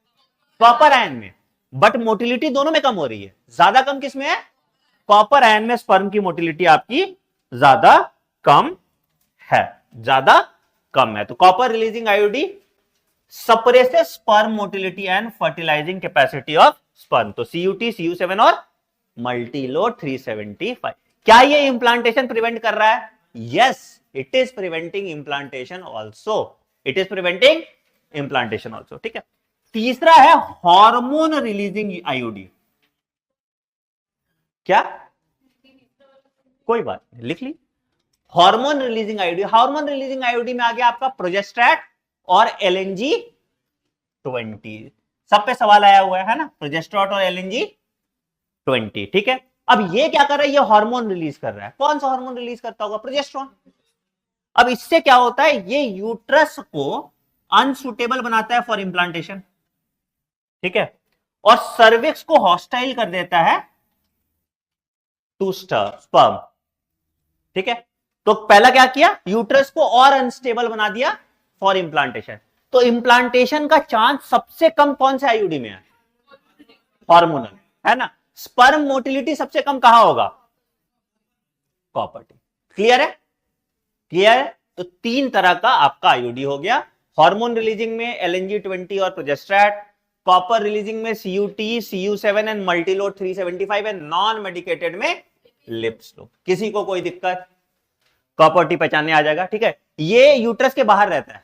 कॉपर आयन में, बट मोटिलिटी दोनों में कम हो रही है, ज्यादा कम किसमें है, कॉपर आयन में स्पर्म की मोटिलिटी आपकी ज्यादा कम है, ज्यादा कम है। तो copper releasing आयोडी suppresses sperm motility and fertilising capacity of sperm. तो CUT, CU7 और मल्टीलोड 375, क्या ये इंप्लांटेशन प्रिवेंट कर रहा है? Yes, it is preventing implantation also, it is preventing implantation also. ठीक है, तीसरा है हार्मोन रिलीजिंग आयोडी। क्या, कोई बात नहीं, लिख ली। हार्मोन रिलीजिंग आयोडी, हार्मोन रिलीजिंग आयोडी में आ गया आपका प्रोजेस्ट्रेट और LNG-20। सब पे सवाल आया हुआ है ना, प्रोजेस्ट्रेट और LNG-20। ठीक है, अब ये क्या कर रहा है, ये हार्मोन रिलीज कर रहा है। कौन सा हार्मोन रिलीज करता होगा, प्रोजेस्टेरोन। अब इससे क्या होता है, ये यूट्रस को अनसुटेबल बनाता है फॉर इंप्लांटेशन। ठीक है, और सर्विक्स को हॉस्टाइल कर देता है टू स्पर्म। ठीक है, तो पहला क्या किया, यूट्रस को और अनस्टेबल बना दिया फॉर इंप्लांटेशन। तो इंप्लांटेशन का चांस सबसे कम कौन से आईयूडी में है, हार्मोनल, है ना। स्पर्म मोटिलिटी सबसे कम कहां होगा, कॉपर टी। क्लियर है, क्लियर है। तो तीन तरह का आपका आईयूडी हो गया, हार्मोन रिलीजिंग में LNG-20 और प्रोजेस्ट्रेट, कॉपर रिलीजिंग में CUT, CU7 and Multiload 375 and non medicated में लिप्स लूप। किसी को कोई दिक्कत, कॉपर टी पहचानने आ जाएगा। ठीक है, ये यूट्रस के बाहर रहता है।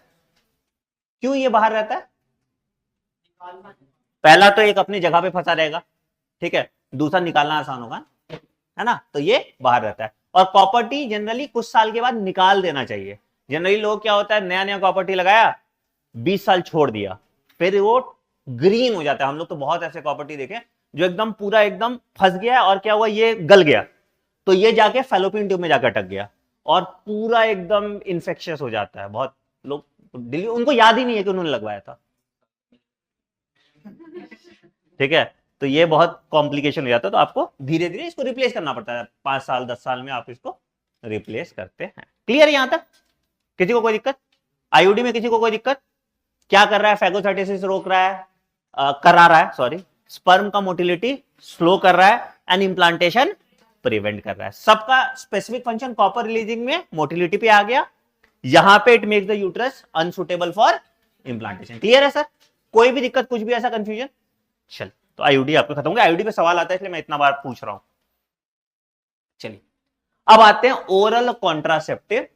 क्यों ये बाहर रहता है, पहला तो एक अपनी जगह पे फंसा रहेगा, ठीक है, दूसरा निकालना आसान होगा, है ना, तो ये बाहर रहता है। और कॉपर टी जनरली कुछ साल के बाद निकाल देना चाहिए। जनरली लोग क्या होता है, नया नया कॉपर टी लगाया, 20 साल छोड़ दिया, फिर वो ग्रीन हो जाता है। हम लोग तो बहुत ऐसे कॉपर टी देखे जो एकदम पूरा एकदम फंस गया और क्या हुआ, ये गल गया, तो ये जाके फैलोपियन ट्यूब में जाकर अटक गया और पूरा एकदम इंफेक्शियस हो जाता है। बहुत लोग उनको याद ही नहीं है कि उन्होंने लगवाया था। ठीक है, तो ये बहुत कॉम्प्लिकेशन हो जाता है, तो आपको धीरे धीरे इसको रिप्लेस करना पड़ता है। 5 साल 10 साल में आप इसको रिप्लेस करते हैं। क्लियर है यहां तक, किसी को कोई दिक्कत, आईयूडी में किसी को कोई दिक्कत? क्या कर रहा है, फैगोसाइटोसिस रोक रहा है, करा रहा है, सॉरी, स्पर्म का मोटिलिटी स्लो कर रहा है एंड इंप्लांटेशन प्रिवेंट कर रहा है। सबका स्पेसिफिक फंक्शन कॉपर रिलीजिंग में मोटिलिटी पे आ गया, यहां पे it makes the uterus unsuitable for implantation. Clear है सर, कोई भी दिक्कत, कुछ भी ऐसा कंफ्यूजन? चल, तो आईयूडी आपको खत्म हो गया। आईयूडी पे सवाल आता है इसलिए मैं इतना बार पूछ रहा हूं। चलिए, अब आते हैं ओरल कॉन्ट्रासेप्टिव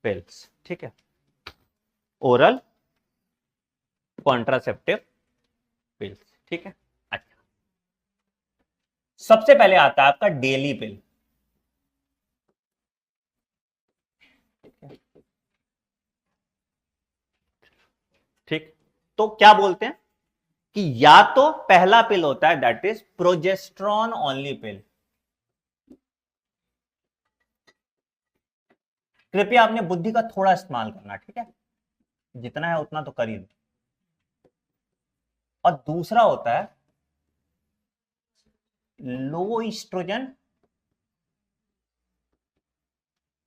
पिल्स। ठीक है, ओरल कॉन्ट्रासेप्टिव पिल्स। ठीक है, अच्छा, सबसे पहले आता है आपका डेली पिल। ठीक, तो क्या बोलते हैं कि या तो पहला पिल होता है दैट इज प्रोजेस्ट्रॉन ओनली पिल। कृपया अपने बुद्धि का थोड़ा इस्तेमाल करना, ठीक है, जितना है उतना तो कर ही दो। और दूसरा होता है low oestrogen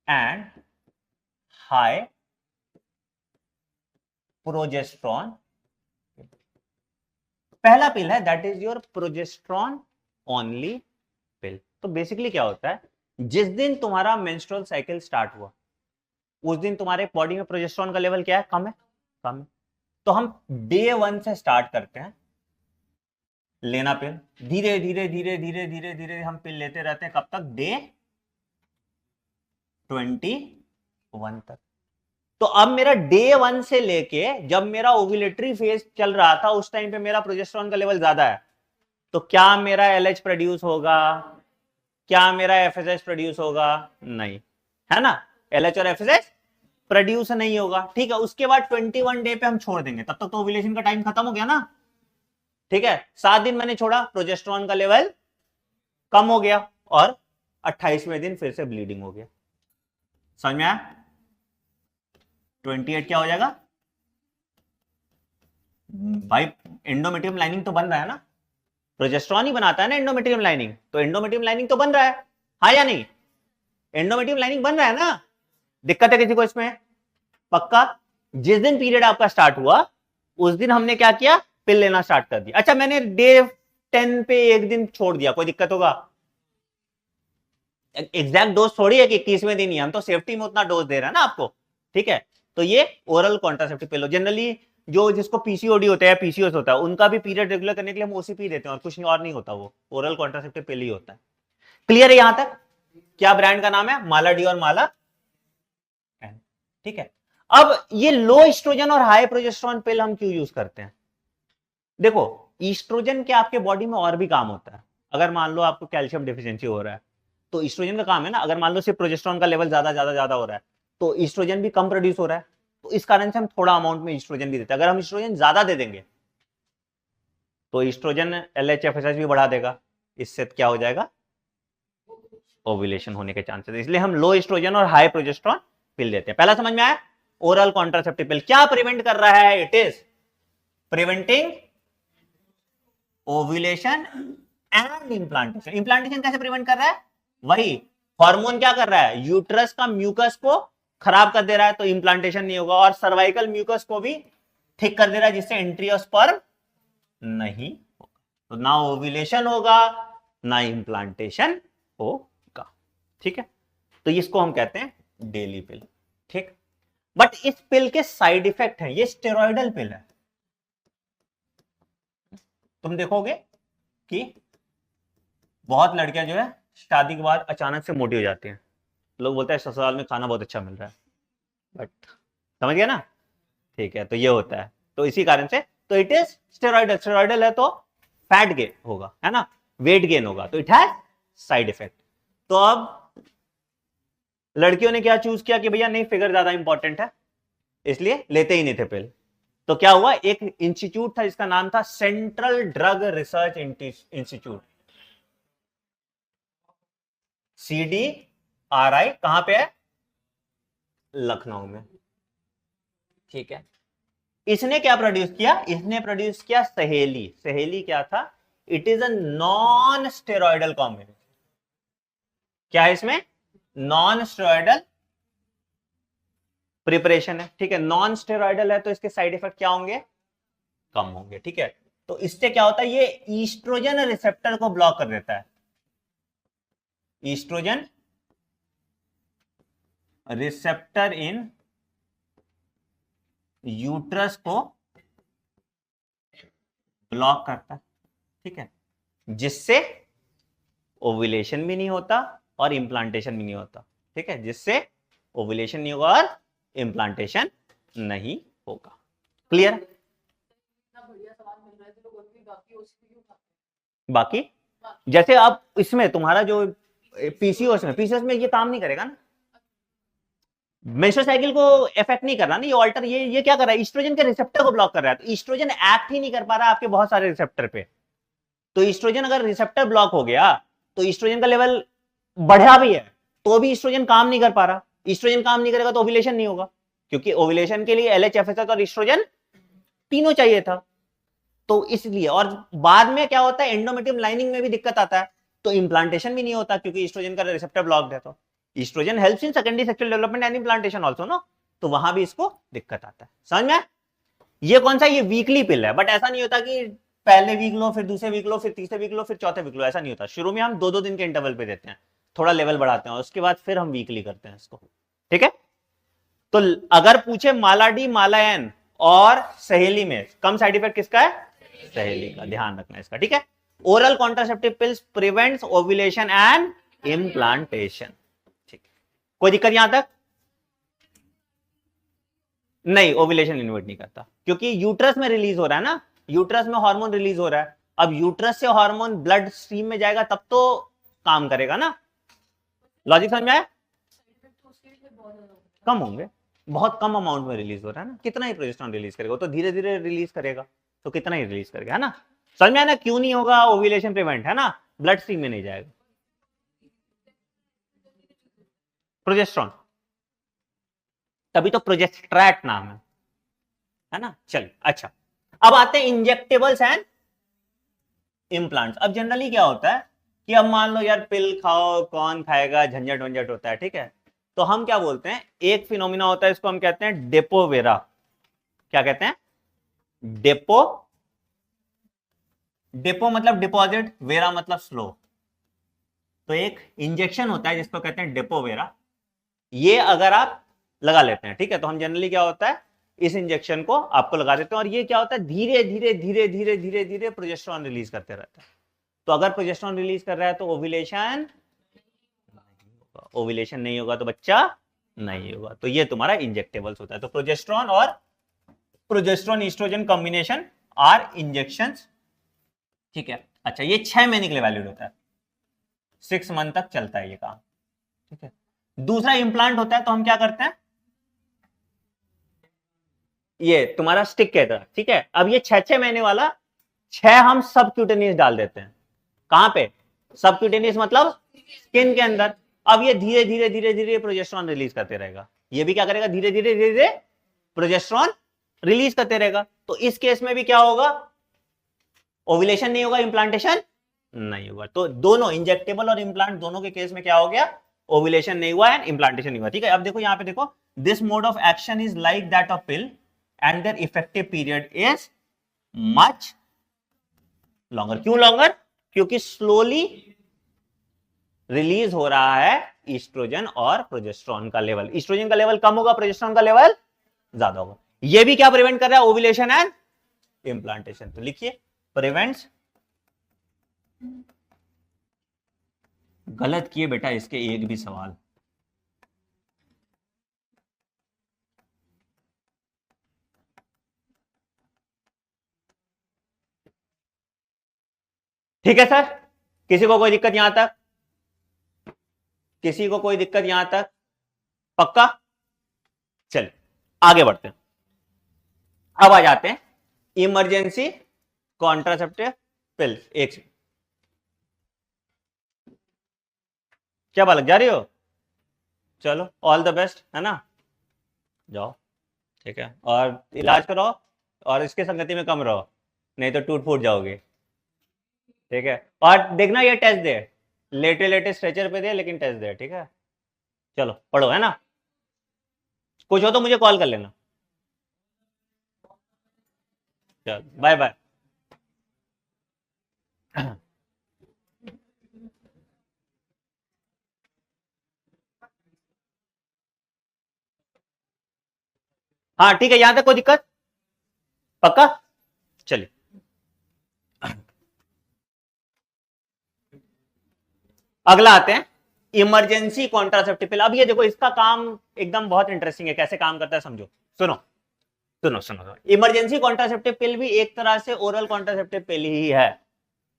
and high progesterone. पहला पिल है that is your progesterone only pill. तो बेसिकली क्या होता है, जिस दिन तुम्हारा मेंस्ट्रुअल साइकिल स्टार्ट हुआ उस दिन तुम्हारे बॉडी में प्रोजेस्ट्रॉन का लेवल क्या है, कम है, कम है। तो हम डे 1 से स्टार्ट करते हैं लेना पिल, धीरे धीरे धीरे धीरे धीरे धीरे हम पिल लेते रहते हैं, कब तक, डे 21 तक। तो अब मेरा डे 1 से लेके जब मेरा ओव्यूलेटरी फेज चल रहा था उस टाइम पे मेरा प्रोजेस्टेरोन का लेवल ज्यादा है, तो क्या मेरा LH प्रोड्यूस होगा, क्या मेरा FSH प्रोड्यूस होगा, नहीं, है ना, LH और FSH प्रोड्यूस नहीं होगा। ठीक है, उसके बाद 21 डे पे हम छोड़ देंगे, तब तक तो ओव्यूलेशन का टाइम खत्म हो गया ना। ठीक है, 7 दिन मैंने छोड़ा, प्रोजेस्टेरोन का लेवल कम हो गया और 28वें दिन फिर से ब्लीडिंग हो गया। समझ में आया? 28 क्या हो जाएगा भाई? एंडोमेट्रियम लाइनिंग तो बन रहा है ना, प्रोजेस्टेरॉन ही बनाता है ना एंडोमेट्रियम लाइनिंग, तो एंडोमेट्रियम लाइनिंग तो बन रहा है, हाँ या नहीं? एंडोमेट्रियम लाइनिंग बन रहा है ना, दिक्कत है किसी को इसमें? पक्का? जिस दिन पीरियड आपका स्टार्ट हुआ उस दिन हमने क्या किया, पिल लेना स्टार्ट कर दिया। अच्छा मैंने डे 10 पे एक दिन छोड़ दिया, कोई दिक्कत होगा? एग्जैक्ट डोज थोड़ी है कि 21वें दिन ही, हम तो सेफ्टी में उतना डोज दे रहे हैं ना आपको, ठीक है? तो ये ओरल कॉन्ट्रासेप्टिव पिल, जनरली जो जिसको पीसीओडी होता है, पीसीओएस होता है, उनका भी पीरियड रेगुलर करने के लिए हम ओसीपी देते हैं और कुछ नहीं, और नहीं होता, वो ओरल कॉन्ट्रासेप्टिव पिल ही होता है। क्लियर है यहां तक? क्या ब्रांड का नाम है? माला डी और माला एन, ठीक है? अब ये लो एस्ट्रोजन और हाई प्रोजेस्टेरॉन पिल हम क्यों यूज करते हैं? देखो ईस्ट्रोजन के आपके बॉडी में और भी काम होता है। अगर मान लो आपको कैल्शियम डिफिशियंसी हो रहा है तो ईस्ट्रोजन का काम है ना, अगर मान लो सिर्फ प्रोजेस्टेरॉन का लेवल ज्यादा ज्यादा ज्यादा हो रहा है तो ईस्ट्रोजन भी कम प्रोड्यूस हो रहा है, तो इस कारण से हम थोड़ा अमाउंट में ईस्ट्रोजन भी देते हैं। अगर हम ईस्ट्रोजन ज्यादा दे देंगे तो ईस्ट्रोजन एलएचएफएसएच भी बढ़ा देगा, इससे क्या हो जाएगा, ओव्यूलेशन होने के चांसेस, इसलिए हम लो एस्ट्रोजन और हाई प्रोजेस्टेरॉन पिल देते हैं। पहला समझ में आया? ओरल कॉन्ट्रासेप्टिव पिल क्या प्रिवेंट कर रहा है? It is preventing ovulation and implantation. Implantation कैसे प्रिवेंट कर रहा है? वही हार्मोन क्या कर रहा है, यूट्रस का म्यूकस को खराब कर दे रहा है, तो इंप्लांटेशन नहीं होगा, और सर्वाइकल म्यूकस को भी ठीक कर दे रहा है, जिससे एंट्री ऑफ स्पर्म नहीं होगा, तो ना ओव्यूलेशन होगा ना इंप्लांटेशन होगा, ठीक है? तो इसको हम कहते हैं डेली पिल, ठीक? बट इस पिल के साइड इफेक्ट हैं, ये स्टेरॉइडल पिल है। तुम देखोगे कि बहुत लड़कियां जो है शादी के बाद अचानक से मोटी हो जाती हैं, लोग बोलते हैं ससुराल में खाना बहुत अच्छा मिल रहा है, बट समझ गया ना, ठीक है? तो ये होता है, तो इसी कारण से, तो इट इज स्टेरॉइडल। स्टेरॉइडल है तो फैट गेन होगा, है ना, वेट गेन होगा, तो इट हैज साइड इफेक्ट। तो अब लड़कियों ने क्या चूज किया कि भैया नहीं, फिगर ज्यादा इंपॉर्टेंट है, इसलिए लेते ही नहीं थे पिल। तो क्या हुआ, एक इंस्टीट्यूट था जिसका नाम था central drug research institute, CDRI, कहां पे है? लखनऊ में, ठीक है? इसने क्या प्रोड्यूस किया? इसने प्रोड्यूस किया सहेली। सहेली क्या था? It is a non steroidal combination. क्या है इसमें? नॉन स्टेरॉइडल प्रिपरेशन है, ठीक है? नॉन स्टेरॉइडल है तो इसके साइड इफेक्ट क्या होंगे? कम होंगे, ठीक है? तो इससे क्या होता है, ये ईस्ट्रोजन रिसेप्टर को ब्लॉक कर देता है। ईस्ट्रोजन रिसेप्टर इन यूट्रस को ब्लॉक करता है, ठीक है? जिससे ओव्यूलेशन भी नहीं होता और इंप्लांटेशन भी नहीं होता, ठीक है? जिससे ओव्यूलेशन नहीं होगा और इंप्लांटेशन नहीं होगा। क्लियर? बाकी जैसे आप इसमें तुम्हारा जो पीसीओएस में ये काम नहीं करेगा ना, मेंस्ट्रुअल साइकिल को इफेक्ट नहीं कर रहा ना, ये ऑल्टर, ये क्या कर रहा है, ईस्ट्रोजन के रिसेप्टर को ब्लॉक कर रहा है, तो ईस्ट्रोजन एक्ट ही नहीं कर पा रहा आपके बहुत सारे रिसेप्टर पे। तो ईस्ट्रोजन अगर रिसेप्टर ब्लॉक हो गया तो ईस्ट्रोजन का लेवल बढ़ा भी है तो भी ईस्ट्रोजन काम नहीं कर पा रहा। ईस्ट्रोजन काम नहीं करेगा तो ओव्यूलेशन नहीं होगा, क्योंकि ओव्यूलेशन के लिए एलएचएफएसएच और ईस्ट्रोजन तीनों चाहिए था। तो इसलिए, और बाद में क्या होता है, एंडोमेट्रियम लाइनिंग में भी दिक्कत आता है, तो इंप्लांटेशन भी नहीं होता क्योंकि ईस्ट्रोजन का रिसेप्टर ब्लॉक्ड है। तो estrogen helps in secondary sexual development and implantation also, no, तो वहां भी इसको दिक्कत आता है। समझ में? ये कौन सा, ये वीकली पिल है, बट ऐसा नहीं होता कि पहले वीक लो, फिर दूसरे वीक लो, फिर तीसरे वीक लो, फिर चौथे वीक लो, ऐसा नहीं होता। शुरू में हम 2-2 दिन के इंटरवल पे देते हैं, थोड़ा लेवल बढ़ाते हैं, उसके बाद फिर हम वीकली करते हैं इसको, ठीक है? तो अगर पूछे माला डी, माला एन और सहेली में कम साइड इफेक्ट किसका है? सहेली का, ध्यान रखना इसका, ठीक है? Oral contraceptive pills prevents ovulation and implantation, ठीक? कोई दिक्कत यहां तक? नहीं, ओव्यूलेशन इन्वर्ट नहीं करता, क्योंकि यूट्रस में रिलीज हो रहा है ना, यूट्रस में हार्मोन रिलीज हो रहा है। अब यूट्रस से हार्मोन ब्लड स्ट्रीम में जाएगा तब तो काम करेगा ना। लॉजिक समझ में आया? कम होंगे, बहुत कम अमाउंट में रिलीज हो रहा है ना, कितना ही प्रोजेस्टेरॉन रिलीज करेगा, तो धीरे धीरे रिलीज करेगा, तो कितना ही रिलीज करेगा, है ना? समझ में आया ना क्यों नहीं होगा ओव्यूलेशन प्रिवेंट, है ना? ब्लड स्ट्रीम में नहीं जाएगा प्रोजेस्टेरॉन, तभी तो प्रोजेस्ट्रैट नाम है ना। चलिए अच्छा, अब आते हैं इंजेक्टेबल्स एंड इम्प्लांट्स। अब जनरली क्या होता है कि अब मान लो यार पिल खाओ, कौन खाएगा, झंझट वंझट होता है, ठीक है। तो हम क्या बोलते हैं, एक फिनोमिना होता है, इसको हम कहते हैं डेपोवेरा। क्या कहते हैं? डेपो। डेपो मतलब डिपॉजिट, वेरा मतलब स्लो। तो एक इंजेक्शन होता है जिसको कहते हैं डेपोवेरा, ये अगर आप लगा लेते हैं, ठीक है, तो हम जनरली क्या होता है, इस इंजेक्शन को आपको लगा देते हैं, और ये क्या होता है, धीरे धीरे धीरे धीरे धीरे धीरे प्रोजेस्टेरॉन रिलीज करते रहता है। तो अगर प्रोजेस्टेरॉन रिलीज कर रहा है तो ओव्यूलेशन, ओव्यूलेशन नहीं होगा तो बच्चा नहीं होगा। तो ये तुम्हारा इंजेक्टेबल्स होता है। तो प्रोजेस्टेरॉन और progesterone estrogen combination or injections, ठीक है। अच्छा, ये 6 महीने के लिए वैलिड होता है, 6 मंथ तक चलता है ये काम, ठीक है। दूसरा इंप्लांट होता है, तो हम क्या करते हैं, ये तुम्हारा स्टिक कहता है, ठीक है। अब ये 6 महीने वाला 6 हम सबक्यूटेनियस डाल देते हैं। कहां पे? सबक्यूटेनियस मतलब स्किन के अंदर। अब ये धीरे धीरे धीरे धीरे प्रोजेस्टेरॉन रिलीज करते रहेगा। ये भी क्या करेगा, धीरे धीरे धीरे धीरे प्रोजेस्टेरॉन रिलीज करते रहेगा। तो इस केस में भी क्या होगा, ओव्यूलेशन नहीं होगा, इंप्लांटेशन नहीं होगा। तो दोनों इंजेक्टेबल और इंप्लांट दोनों के केस में क्या हो गया, ओव्यूलेशन नहीं हुआ एंड इंप्लांटेशन नहीं हुआ, ठीक है। अब देखो यहां पे देखो, this mode of action is like that of pill and their effective period is much longer. क्यों लॉन्गर? क्योंकि स्लोली रिलीज हो रहा है ईस्ट्रोजन और प्रोजेस्टेरॉन का लेवल। ईस्ट्रोजन का लेवल कम होगा, प्रोजेस्टेरॉन का लेवल ज्यादा होगा। ये भी क्या प्रिवेंट कर रहा है, ओव्यूलेशन एंड इंप्लांटेशन। तो लिखिए प्रिवेंट्स, गलत किए बेटा इसके एक भी सवाल। ठीक है सर, किसी को कोई दिक्कत यहां तक? किसी को कोई दिक्कत यहां तक? पक्का? चलिए आगे बढ़ते हैं। अब आ जाते हैं इमरजेंसी कॉन्ट्रासेप्टिव पिल। एक क्या बालक, जा रही हो? चलो ऑल द बेस्ट, है ना, जाओ, ठीक है, और इलाज कराओ और इसके संगति में कम रहो, नहीं तो टूट फूट जाओगे, ठीक है। और देखना ये टेस्ट दे, लेटे लेटे स्ट्रेचर पे दे, लेकिन टेस्ट दे, ठीक है। चलो पढ़ो, है ना, कुछ हो तो मुझे कॉल कर लेना। चलो बाय बाय। हाँ ठीक है, यहां तक कोई दिक्कत? पक्का? चलिए अगला आते हैं इमरजेंसी कॉन्ट्रासेप्टिव पिल। अब ये देखो, इसका काम एकदम बहुत इंटरेस्टिंग है, कैसे काम करता है समझो। सुनो सुनो सुनो, इमरजेंसी कॉन्ट्रासेप्टिव पिल भी एक तरह से ओरल कॉन्ट्रासेप्टिव पिल ही है,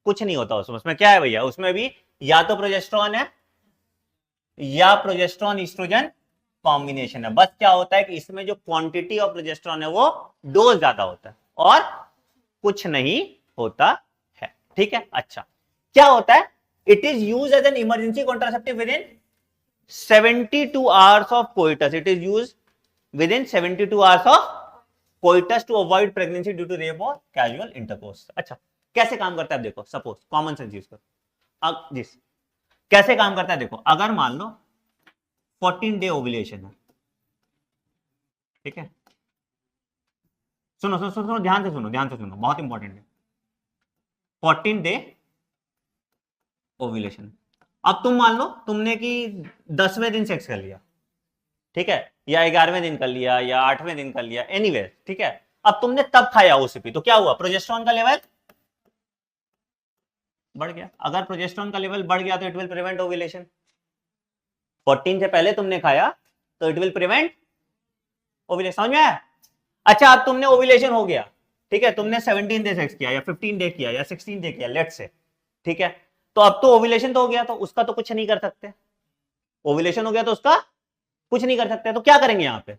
कुछ नहीं होता उसमें। उसमें क्या है भैया, उसमें भी या तो प्रोजेस्टेरॉन है या प्रोजेस्टेरॉन ईस्ट्रोजन कॉम्बिनेशन है। बस क्या होता है कि इसमें जो क्वांटिटी ऑफ प्रोजेस्टेरॉन है वो डोज ज्यादा होता है और कुछ नहीं होता है, ठीक है। अच्छा, क्या होता है, it is use as an emergency contraceptive within 72 hours of coitus. It is use within 72 hours of coitus to avoid pregnancy due to rape और कैजुअल इंटरकोर्स। अच्छा, कैसे काम करता है, देखो सपोज कॉमन सेंस यूज करो। जिस कैसे काम करता है देखो, अगर मान लो 14 डे ओव्यूलेशन है, ठीक है, सुनो सुनो सुनो, ध्यान से सुनो, ध्यान से सुनो, बहुत इंपॉर्टेंट है। 14 डे ओव्यूलेशन। अब तुम मान लो तुमने कि 10वें दिन सेक्स कर लिया, ठीक है, या 11वें दिन कर लिया या 8वें दिन कर लिया, एनीवे, ठीक है। अब तुमने तब खाया ओसीपी, तो क्या हुआ, प्रोजेस्टेरॉन का लेवल बढ़ गया। अगर प्रोजेस्टेरॉन का लेवल बढ़ गया तो इट विल प्रिवेंट ओव्यूलेशन। 14 से पहले तुमने खाया तो इट विल प्रिवेंट ओव्यूलेशन, समझ में आया? अच्छा, अब तुमने ओव्यूलेशन हो गया, ठीक है, तुमने 17 डे सेक्स किया या 15 डे किया या 16 डे किया, लेट्स से, ठीक है। तो अब तो ओव्यूलेशन तो हो गया, तो उसका तो कुछ नहीं कर सकते। ओव्यूलेशन हो गया तो उसका कुछ नहीं कर सकते, तो क्या करेंगे यहां पे,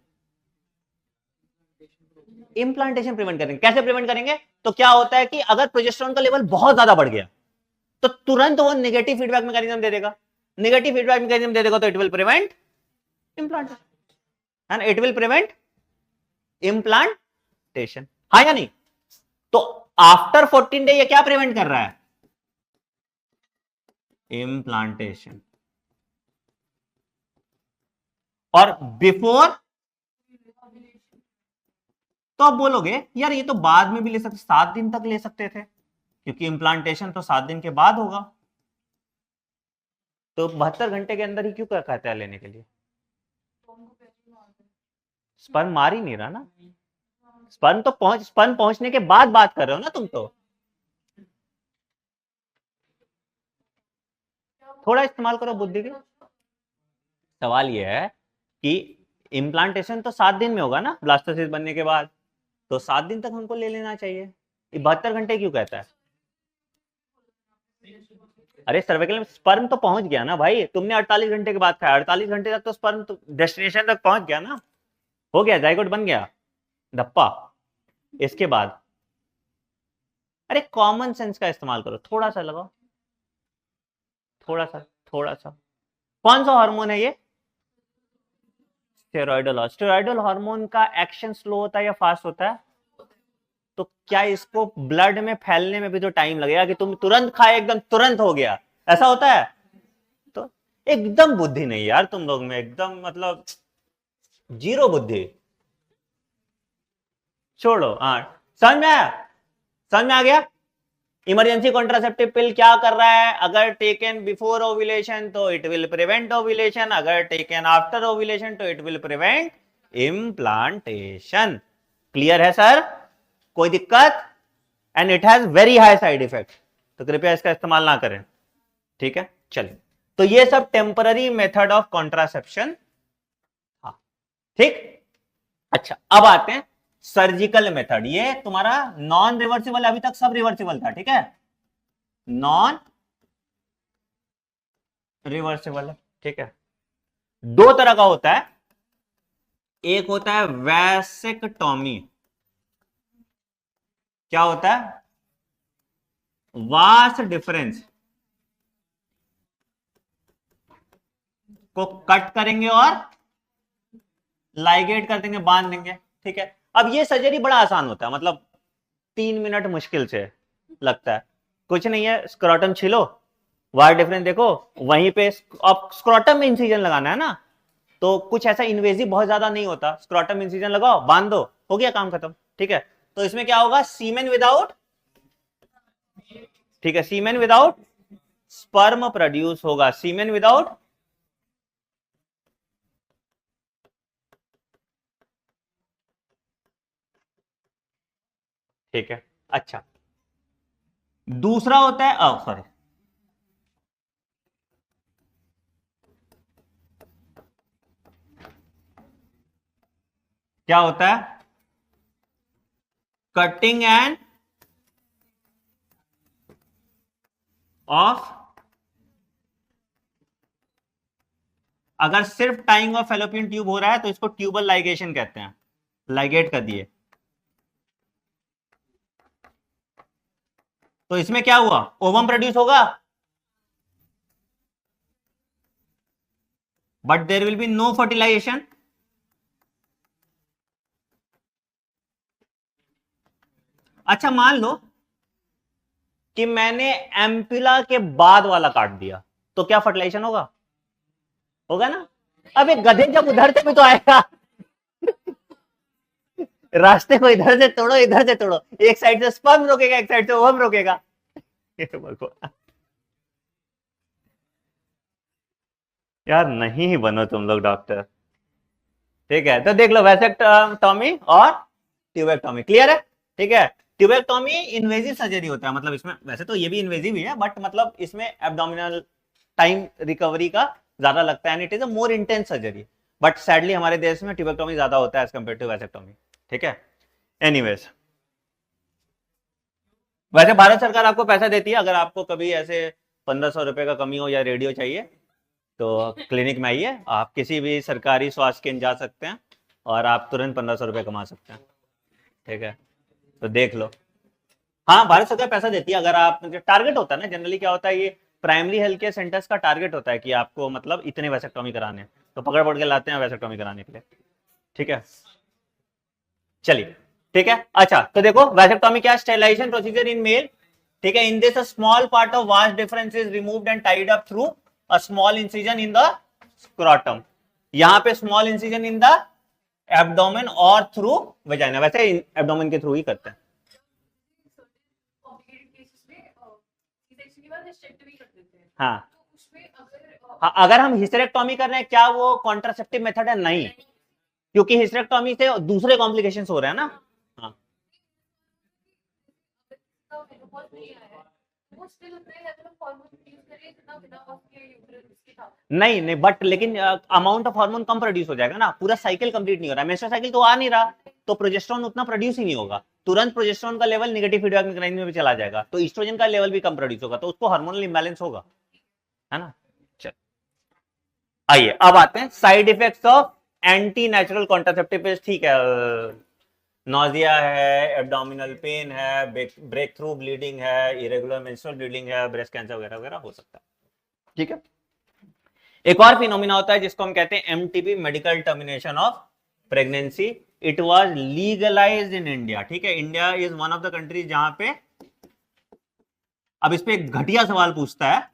इंप्लांटेशन प्रिवेंट करेंगे। कैसे प्रिवेंट करेंगे, तो क्या होता है कि अगर प्रोजेस्टेरॉन का लेवल बहुत ज्यादा बढ़ गया तो तुरंत वो नेगेटिव फीडबैक मैकेनिज्म दे देगा। नेगेटिव फीडबैक मैकेनिज्म दे देगा तो it will prevent implantation. And it will prevent implantation, हाँ या नहीं? तो आफ्टर 14 डे ये क्या प्रिवेंट कर रहा है? इम्प्लांटेशन। और बिफोर, तो आप बोलोगे यार ये तो बाद में भी ले सकते, 7 दिन तक ले सकते थे, क्योंकि इम्प्लांटेशन तो 7 दिन के बाद होगा, तो 72 घंटे के अंदर ही क्यों कहता है लेने के लिए? स्पर्म मार ही नहीं रहा ना, स्पर्म पहुंचने के बाद बात कर रहे हो ना तुम तो। थोड़ा इस्तेमाल करो बुद्धि के। सवाल यह है कि इम्प्लांटेशन तो 7 दिन में होगा ना ब्लास्टोसिस्ट बनने के बाद, तो 7 दिन तक हमको ले लेना चाहिए, 72 घंटे क्यों कहता है? अरे सर्वाइकल में स्पर्म तो पहुंच गया ना भाई, तुमने 48 घंटे के बाद खाया, 48 घंटे तक तो स्पर्म तो डेस्टिनेशन तक पहुंच गया ना, हो गया, जाइगोट बन गया, धप्पा। इसके बाद अरे कॉमन सेंस का इस्तेमाल करो, थोड़ा सा लगाओ, थोड़ा सा, थोड़ा सा। कौन सा हार्मोन है ये? स्टेरॉइडल। स्टेरॉइडल हार्मोन का एक्शन स्लो होता है या फास्ट होता है? तो क्या इसको ब्लड में फैलने में भी तो टाइम लगेगा, कि तुम तुरंत खाए एकदम तुरंत हो गया, ऐसा होता है? तो एकदम बुद्धि नहीं यार तुम लोग में, एकदम मतलब जीरो बुद्धि। छोड़ो, हाँ समझ में आया? समझ में आ गया? इमरजेंसी कॉन्ट्रासेप्टिव पिल क्या कर रहा है? अगर टेकन बिफोर ओव्यूलेशन तो इट विल प्रिवेंट ओव्यूलेशन, अगर टेकन आफ्टर ओव्यूलेशन तो it will prevent implantation. Clear है सर? कोई दिक्कत? And it has very high side effect, तो कृपया इसका इस्तेमाल ना करें, ठीक है? चलिए, तो ये सब टेम्पररी मेथड ऑफ कॉन्ट्रासेप्शन, हाँ ठीक। अच्छा, अब आते हैं सर्जिकल मेथड। ये तुम्हारा नॉन रिवर्सिबल, अभी तक सब रिवर्सिबल था, ठीक है? नॉन रिवर्सिबल, ठीक है? दो तरह का होता है, एक होता है वैसेक्टॉमी। क्या होता है? वास डिफरेंस को कट करेंगे और लाइगेट कर देंगे, बांध देंगे, ठीक है? अब ये सर्जरी बड़ा आसान होता है, मतलब 3 मिनट मुश्किल से लगता है, कुछ नहीं है, स्क्रोटम छिलो, वायर डिफरेंस देखो, वहीं पे अब स्क्रोटम में इंसिजन लगाना है ना, तो कुछ ऐसा इन्वेजिव बहुत ज्यादा नहीं होता, स्क्रोटम इंसिजन लगाओ, बांध दो, हो गया काम खत्म, ठीक है? तो इसमें क्या होगा? सीमेन विदाउट, ठीक है, सीमेन विदाउट स्पर्म प्रोड्यूस होगा, सीमेन विदाउट, ठीक है? अच्छा, दूसरा होता है, सॉरी, क्या होता है? कटिंग एंड ऑफ, अगर सिर्फ टाइंग ऑफ फैलोपियन ट्यूब हो रहा है तो इसको ट्यूबल लाइगेशन कहते हैं, लाइगेट कर दिए। तो इसमें क्या हुआ? ओवम प्रोड्यूस होगा, but there will be no fertilization. अच्छा, मान लो कि मैंने एम्पुला के बाद वाला काट दिया, तो क्या फर्टिलाइजेशन होगा? होगा ना? अब एक गधे जब उधर से भी तो आएगा, रास्ते को इधर से तोड़ो, इधर से तोड़ो, एक साइड से स्पर्म रोकेगा, एक साइड से ओवम रोकेगा। यार नहीं ही बनो तुम लोग डॉक्टर, ठीक है? तो देख लो, वैसेक्टॉमी और ट्यूबेक्टॉमी, क्लियर है? ठीक है? ट्यूबेक्टॉमी इन्वेजिव सर्जरी होता है, मतलब इसमें वैसे तो ये भी इन्वेजिव ही है, बट मतलब इसमें एब्डोमिनल टाइम रिकवरी का ज्यादा लगता है, and it is a more intense surgery, but sadly हमारे देश में ट्यूबेक्टॉमी ज्यादा होता है एज कम्पेयर टू वैसेक्टॉमी, ठीक है? एनीवेज, वैसे भारत सरकार आपको पैसा देती है, अगर आपको कभी ऐसे 1500 रुपए का कमी हो या रेडियो चाहिए तो क्लिनिक में आइए, आप किसी भी सरकारी स्वास्थ्य केंद्र जा सकते हैं और आप तुरंत 1500 रुपए कमा सकते हैं, ठीक है? तो देख लो, हाँ भारत सरकार पैसा देती है, अगर आप, टारगेट होता है ना जनरली, क्या होता है, ये प्राइमरी हेल्थ केयर सेंटर्स का टारगेट होता है कि आपको मतलब इतने वैसेक्टॉमी कराने हैं, तो पकड़ पकड़ के लाते हैं वैसेक्टॉमी कराने के लिए, ठीक है, चलिए ठीक है। अच्छा तो देखो वैसेक्टोमी क्या, स्टेरिलाइजेशन प्रोसीजर इन मेल, ठीक है। In this a small part of vast difference is removed and tied up through a small incision in the scrotum. यहां पे small incision in the abdomen और थ्रू वजाइना, वैसे एब्डोमेन के थ्रू ही करते हैं। हाँ हाँ, अगर हम हिस्टेरेक्टोमी कर रहे हैं क्या वो कॉन्ट्रासेप्टिव मेथड है? नहीं, क्योंकि हिस्टेरेक्टोमी से दूसरे कॉम्प्लिकेशंस हो रहे हैं ना। हाँ नहीं नहीं, बट लेकिन amount of hormone come produce हो जाएगा ना, पूरा साइकिल कंप्लीट नहीं हो रहा, मेंस्ट्रुअल साइकिल तो आ नहीं रहा, तो प्रोजेस्टेरॉन उतना प्रोड्यूस ही नहीं होगा, तुरंत प्रोजेस्टेरॉन का लेवल नेगेटिव फीडबैक मैकेनिज्म में भी चला जाएगा, तो ईस्ट्रोजन का लेवल भी कम प्रोड्यूस होगा, तो उसको हार्मोनल इंबैलेंस होगा, है ना। चल आइए अब आते हैं side effects of anti natural contraceptive. ठीक है, नोजिया है, एब्डोमिनल पेन है, ब्रेक थ्रू ब्लीडिंग है, इरेगुलर मेंस्ट्रुअल ब्लीडिंग है, ब्रेस्ट कैंसर वगैरह वगैरह हो सकता है, ठीक है। एक और फिनोमिना होता है जिसको हम कहते हैं MTP, medical termination of pregnancy. It was legalised in India, ठीक है। India is one of the countries जहां पे, अब इस पे घटिया सवाल पूछता है,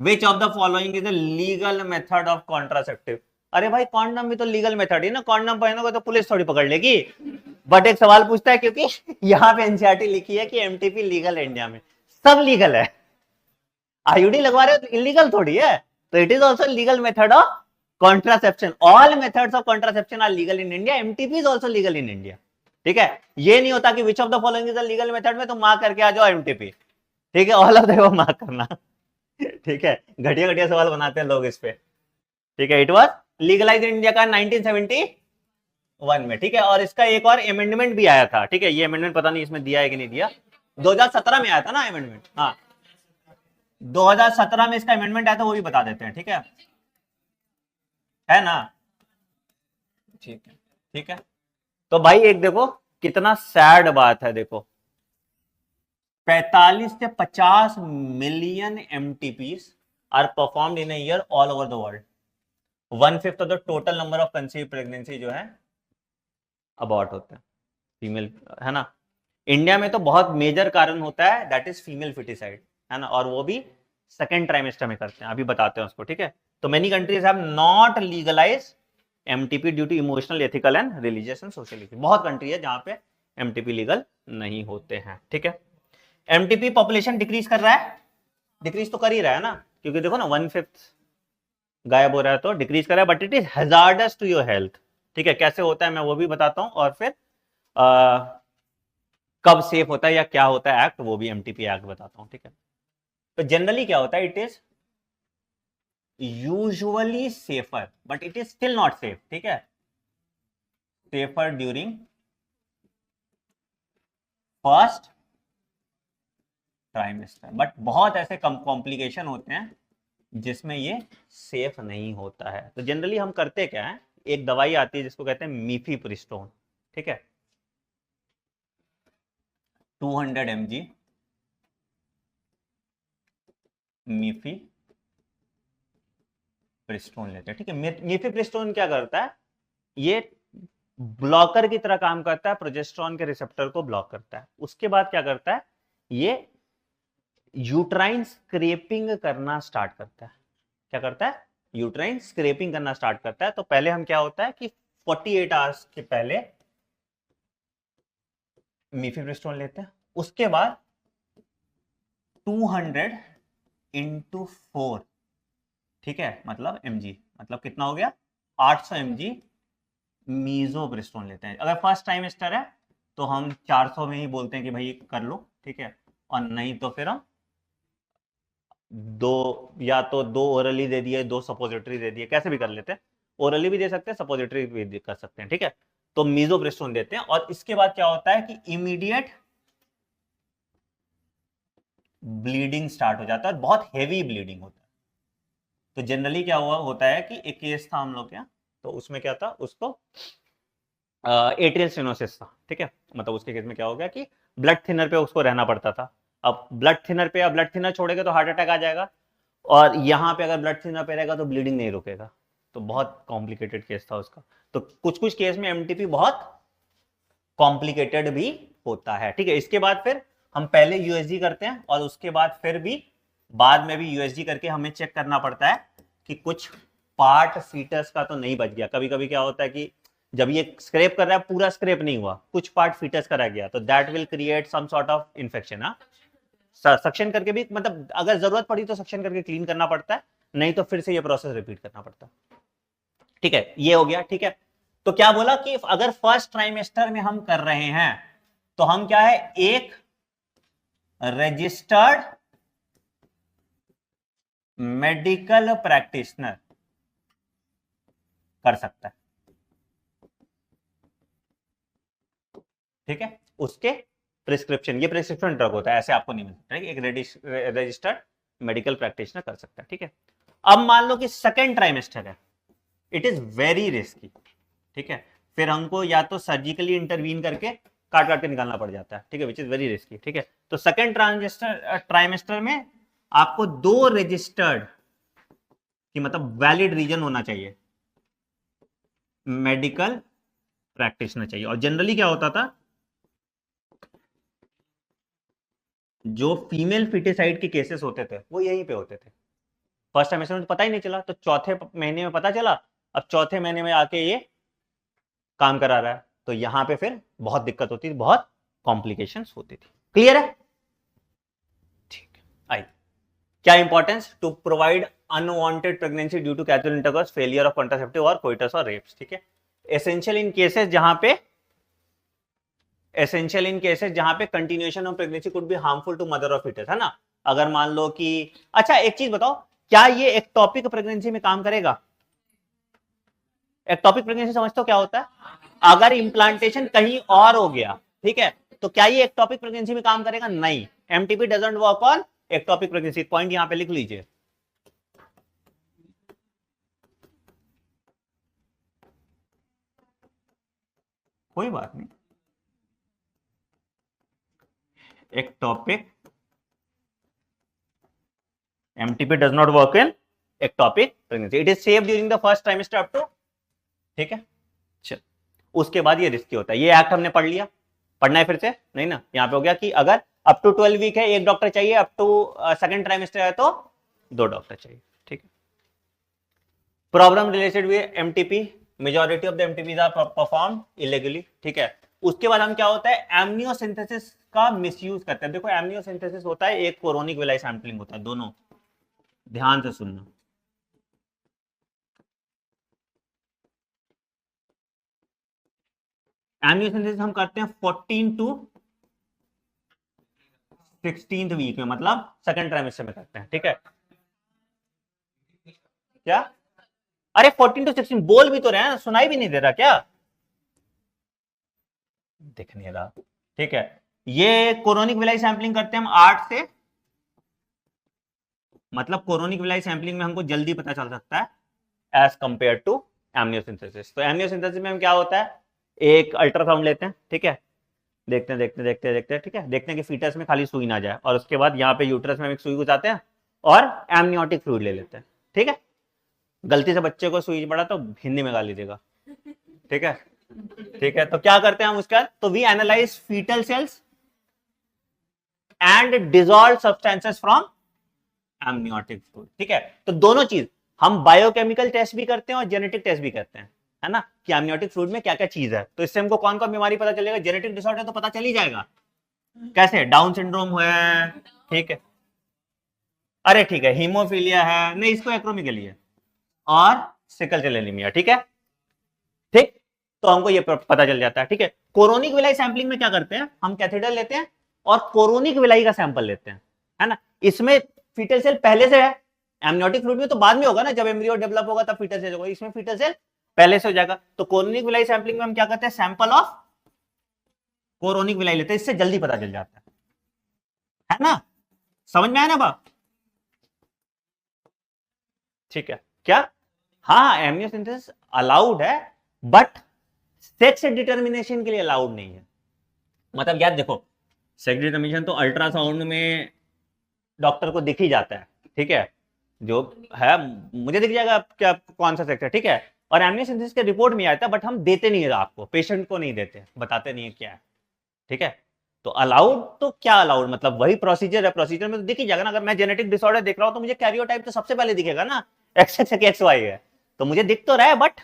विच of the following is a legal method of contraceptive. अरे भाई कॉन्डम भी तो लीगल मेथड है ना, कॉन्डम पहनोगे तो पुलिस थोड़ी पकड़ लेगी, बट एक सवाल पूछता है क्योंकि यहाँ पे एनसीईआरटी लिखी है कि एमटीपी लीगल है इंडिया में, सब लीगल है, आईयूडी लगवा रहे हो तो इलीगल थोड़ी है, तो it is also legal method of contraception, all methods of contraception are legal in India, MTP is also legal in India, ठीक है। ये नहीं होता कि which of the following is a legal method में तुम मार्क करके आ जाओ एमटीपी, ठीक है, ऑल ऑफ देखो मार्क करना, ठीक है। घटिया घटिया सवाल बनाते हैं लोग इस पे, ठीक है। It was legalised in India का 1971 में, ठीक है। और इसका एक और अमेंडमेंट भी आया था, ठीक है, ये अमेंडमेंट पता नहीं इसमें दिया है कि नहीं दिया, 2017 में आया था ना अमेंडमेंट, हाँ 2017 में इसका अमेंडमेंट आया था, वो भी बता देते हैं, ठीक है ना, ठीक है, ठीक है। तो भाई एक देखो कितना सैड बात है, देखो 45 से 50 million MTPs are performed in a year all over the world, 1/5 of the total number of conceive pregnancy जो है अबॉर्ट होते हैं फीमेल, है ना। इंडिया में तो बहुत मेजर कारण होता है, दैट इज फीमेल फिटिसाइड, है ना, और वो भी सेकेंड ट्राइमेस्टर में करते हैं, अभी बताते हैं उसको, ठीक है। तो many countries have not legalize MTP due to emotional, ethical and religious and social issues, बहुत कंट्री है जहां पे एमटीपी लीगल नहीं होते हैं, ठीक है। एमटीपी पॉपुलेशन डिक्रीज कर रहा है, डिक्रीज तो कर ही रहा है ना, क्योंकि देखो ना 1/5 गायब हो रहा है तो डिक्रीज कर रहा है, but it is hazardous to your health, ठीक है। कैसे होता है मैं वो भी बताता हूं, और फिर कब सेफ होता है या क्या होता है एक्ट, वो भी एमटीपी एक्ट बताता हूं, ठीक है। तो जनरली क्या होता है, it is usually safer but it is still not safe, ठीक है, safer during first trimester, but बहुत ऐसे कॉम्प्लिकेशन होते हैं जिसमें ये सेफ नहीं होता है। तो जनरली हम करते क्या है, एक दवाई आती है जिसको कहते हैं मीफीप्रिस्टोन, ठीक है, 200 mg मीफीप्रिस्टोन लेते हैं, ठीक है। मीफीप्रिस्टोन क्या करता है, ये ब्लॉकर की तरह काम करता है, प्रोजेस्टेरॉन के रिसेप्टर को ब्लॉक करता है। उसके बाद क्या करता है, ये यूट्राइन स्क्रेपिंग करना स्टार्ट करता है, क्या करता है, यूट्राइन स्क्रेपिंग करना स्टार्ट करता है। तो पहले हम क्या होता है कि 48 आवर्स के पहले मीफीप्रिस्टोन लेते हैं, उसके बाद 200 इंटू 4, ठीक है, मतलब mg, मतलब कितना हो गया 800 mg मीजोप्रिस्टोन लेते हैं। अगर फर्स्ट ट्राइमेस्टर है तो हम 400 में ही बोलते हैं कि भाई कर लो, ठीक है, और नहीं तो फिर हम या तो दो ओरली दे दिए, दो सपोजिटरी दे दिए, कैसे भी कर लेते हैं, ओरली भी दे सकते हैं, सपोजिटरी भी कर सकते हैं, ठीक है। तो मीजोप्रिस्टोन देते हैं, और इसके बाद क्या होता है कि इमीडिएट ब्लीडिंग स्टार्ट हो जाता है, और बहुत हेवी ब्लीडिंग होता है। तो जनरली क्या हुआ होता है कि एक केस था हम लोग क्या, तो उसमें क्या था, उसको एट्रियल स्टेनोसिस था, ठीक है, मतलब उसके केस में क्या हो गया कि ब्लड थिनर पे उसको रहना पड़ता था। अब ब्लड थिनर पे, अब ब्लड थिनर छोड़ेगा तो हार्ट अटैक आ जाएगा, और यहाँ पे अगर ब्लड थिनर पे रहेगा तो ब्लीडिंग नहीं रुकेगा, तो बहुत कॉम्प्लिकेटेड केस था उसका। तो कुछ कुछ केस में एमटीपी बहुत कॉम्प्लिकेटेड भी होता है, ठीक है। इसके बाद फिर हम पहले यूएसजी करते हैं और उसके बाद फिर भी बाद में भी यूएसजी करके हमें चेक करना पड़ता है कि कुछ पार्ट फीटस का तो नहीं बच गया। कभी कभी क्या होता है कि जब ये स्क्रैप कर रहा है पूरा स्क्रैप नहीं हुआ, कुछ पार्ट फीटस का रह गया, तो that will create some sort of infection. हाँ, सक्शन करके भी, मतलब अगर जरूरत पड़ी तो सक्शन करके क्लीन करना पड़ता है, नहीं तो फिर से ये प्रोसेस रिपीट करना पड़ता है, ठीक है। ये हो गया, ठीक है। तो क्या बोला कि अगर फर्स्ट ट्राइमेस्टर में हम कर रहे हैं तो हम क्या है, एक रजिस्टर्ड मेडिकल प्रैक्टिशनर कर सकता है, ठीक है। उसके प्रिस्क्रिप्शन, ये प्रिस्क्रिप्शन ड्रग होता है, ऐसे आपको नहीं मिल सकता, एक रजिस्टर्ड मेडिकल प्रैक्टिशनर कर सकता है, ठीक है। अब मान लो कि सेकेंड ट्राइमेस्टर है, इट इज वेरी रिस्की, ठीक है। फिर हमको या तो सर्जिकली इंटरवीन करके काट काट के निकालना पड़ जाता है, ठीक है, विच इज वेरी रिस्की, ठीक है। तो सेकेंड ट्राइमेस्टर में आपको 2 रजिस्टर्ड कि मतलब वैलिड रीजन होना चाहिए, मेडिकल प्रैक्टिशनर चाहिए। और जनरली क्या होता था, जो फीमेल फिटिसाइड के केसेस होते थे वो यहीं पे होते थे। फर्स्ट ट्राइमेस्टर में तो पता ही नहीं चला, तो चौथे महीने में पता चला, अब चौथे महीने में आके ये काम करा रहा है, तो यहां पे फिर बहुत दिक्कत होती थी, बहुत कॉम्प्लिकेशंस होती थी। क्लियर है, ठीक है। आई क्या importance, to provide unwanted pregnancy due to casual intercourse, failure of contraceptive और कोइटस और रेप्स, ठीक है। एसेंशियल इन केसेस जहां पे continuation of pregnancy could be harmful to mother और फीटस, है ना। अगर मान लो कि, अच्छा एक चीज बताओ, क्या ये एक्टोपिक प्रेगनेंसी में काम करेगा? एक्टोपिक प्रेगनेंसी समझते हो क्या होता है? अगर इंप्लांटेशन कहीं और हो गया, ठीक है, तो क्या ये एक्टोपिक प्रेगनेंसी में काम करेगा? नहीं, MTP doesn't work on ectopic pregnancy. Point यहां पे लिख लीजिए। कोई बात नहीं, ectopic MTP does not work in ectopic pregnancy, it is safe during the first trimester up to, ठीक है। चल, उसके बाद ये रिस्की होता है। ये एक्ट हमने पढ़ लिया, पढ़ना है फिर से नहीं ना। यहां पे हो गया कि अगर अप टू 12 वीक है 1 डॉक्टर चाहिए, अप टू सेकंड ट्राइमेस्टर है तो 2 डॉक्टर चाहिए, ठीक है। Problem related with MTP, majority of the MTPs are performed illegally, ठीक है। उसके बाद हम क्या होता है, एमनियोसिंथेसिस का मिसयूज करते हैं। देखो एमनियोसिंथेसिस होता है, एक कोरोनिक विलाई सैंपलिंग होता है, दोनों ध्यान से सुनना। एमनियोसिंथेसिस हम करते हैं 14 टू 16th वीक में, मतलब सेकंड ट्राइमेस्टर में करते हैं, ठीक है। क्या, अरे 14 टू 16 बोल भी तो रहे हैं, सुनाई भी नहीं दे रहा क्या? दिख नहीं रहा, ठीक है। ये कोरोनिक विलाई सैंपलिंग करते हैं हम 8 से, मतलब कोरोनिक विलाई सैंपलिंग में हमको जल्दी पता चल सकता है एज कंपेयर टू एमनियोसिंथेसिस। तो एमनियोसिंथेसिस में हम क्या होता है, एक अल्ट्रासाउंड लेते हैं, ठीक है, देखते हैं, ठीक है, देखते हैं कि फीटस में खाली सुई ना जाए, और उसके बाद यहाँ पे यूट्रस में हम एक सुई घुसाते हैं और एमनियोटिक फ्लूइड ले लेते हैं, ठीक है। गलती से बच्चे को सुई पड़ा तो हिंदी में गाली देगा, ठीक है, ठीक है। तो क्या करते हैं हम उसका, तो we analyse foetal cells and dissolve substances from amniotic fluid, ठीक है। तो दोनों चीज हम बायोकेमिकल टेस्ट भी करते हैं और जेनेटिक टेस्ट भी करते हैं, है ना, कि एमनियोटिक फ्लूइड में क्या क्या चीज है। तो इससे हमको कौन कौन बीमारी पता चलेगा, जेनेटिक डिसऑर्डर तो पता चल ही जाएगा, कैसे, डाउन सिंड्रोम है, ठीक है, अरे ठीक है, हीमोफीलिया है, नहीं इसको एक्रोमिगली है, और सिकल सेल एनीमिया, ठीक है, ठीक। तो हमको ये पता चल जाता है, ठीक है। कोरोनिक विलाई सैंपलिंग में क्या करते हैं, हम कैथेटर लेते हैं और कोरोनिक विलाई का सैंपल लेते हैं, है ना। इसमें फीटल सेल पहले से है, एमनियोटिक फ्लूइड में तो बाद में होगा ना, जब एम्ब्रियो डेवलप होगा तब फीटल सेल होगा, इसमें फीटल सेल पहले से हो जाएगा। तो कोरोनिक विलाई सैंपलिंग में हम क्या करते हैं, सैंपल ऑफ कोरोनिक विलाई लेते हैं, इससे जल्दी पता चल जाता है ना। समझ में आया ना बात, ठीक है। क्या, हाँ एमनियोसिंथेसिस अलाउड है, बट सेक्स डिटर्मिनेशन के लिए अलाउड नहीं है। मतलब यार देखो, सेक्स डिटर्मिनेशन तो अल्ट्रासाउंड में डॉक्टर को दिख ही जाता है, ठीक है, जो है मुझे दिख जाएगा क्या कौन सा सेक्स है, ठीक है। और एमनियोसेंसिस के रिपोर्ट में आता है, बट हम देते नहीं है आपको, पेशेंट को नहीं देते, बताते नहीं है क्या है, ठीक है। तो अलाउड तो क्या अलाउड, मतलब वही प्रोसीजर है, प्रोसीजर में तो दिख ही जाएगा ना। अगर मैं जेनेटिक डिसऑर्डर देख रहा हूं तो मुझे कैरियोटाइप तो सबसे पहले दिखेगा ना, XXXY है, तो मुझे दिख तो रहा है, बट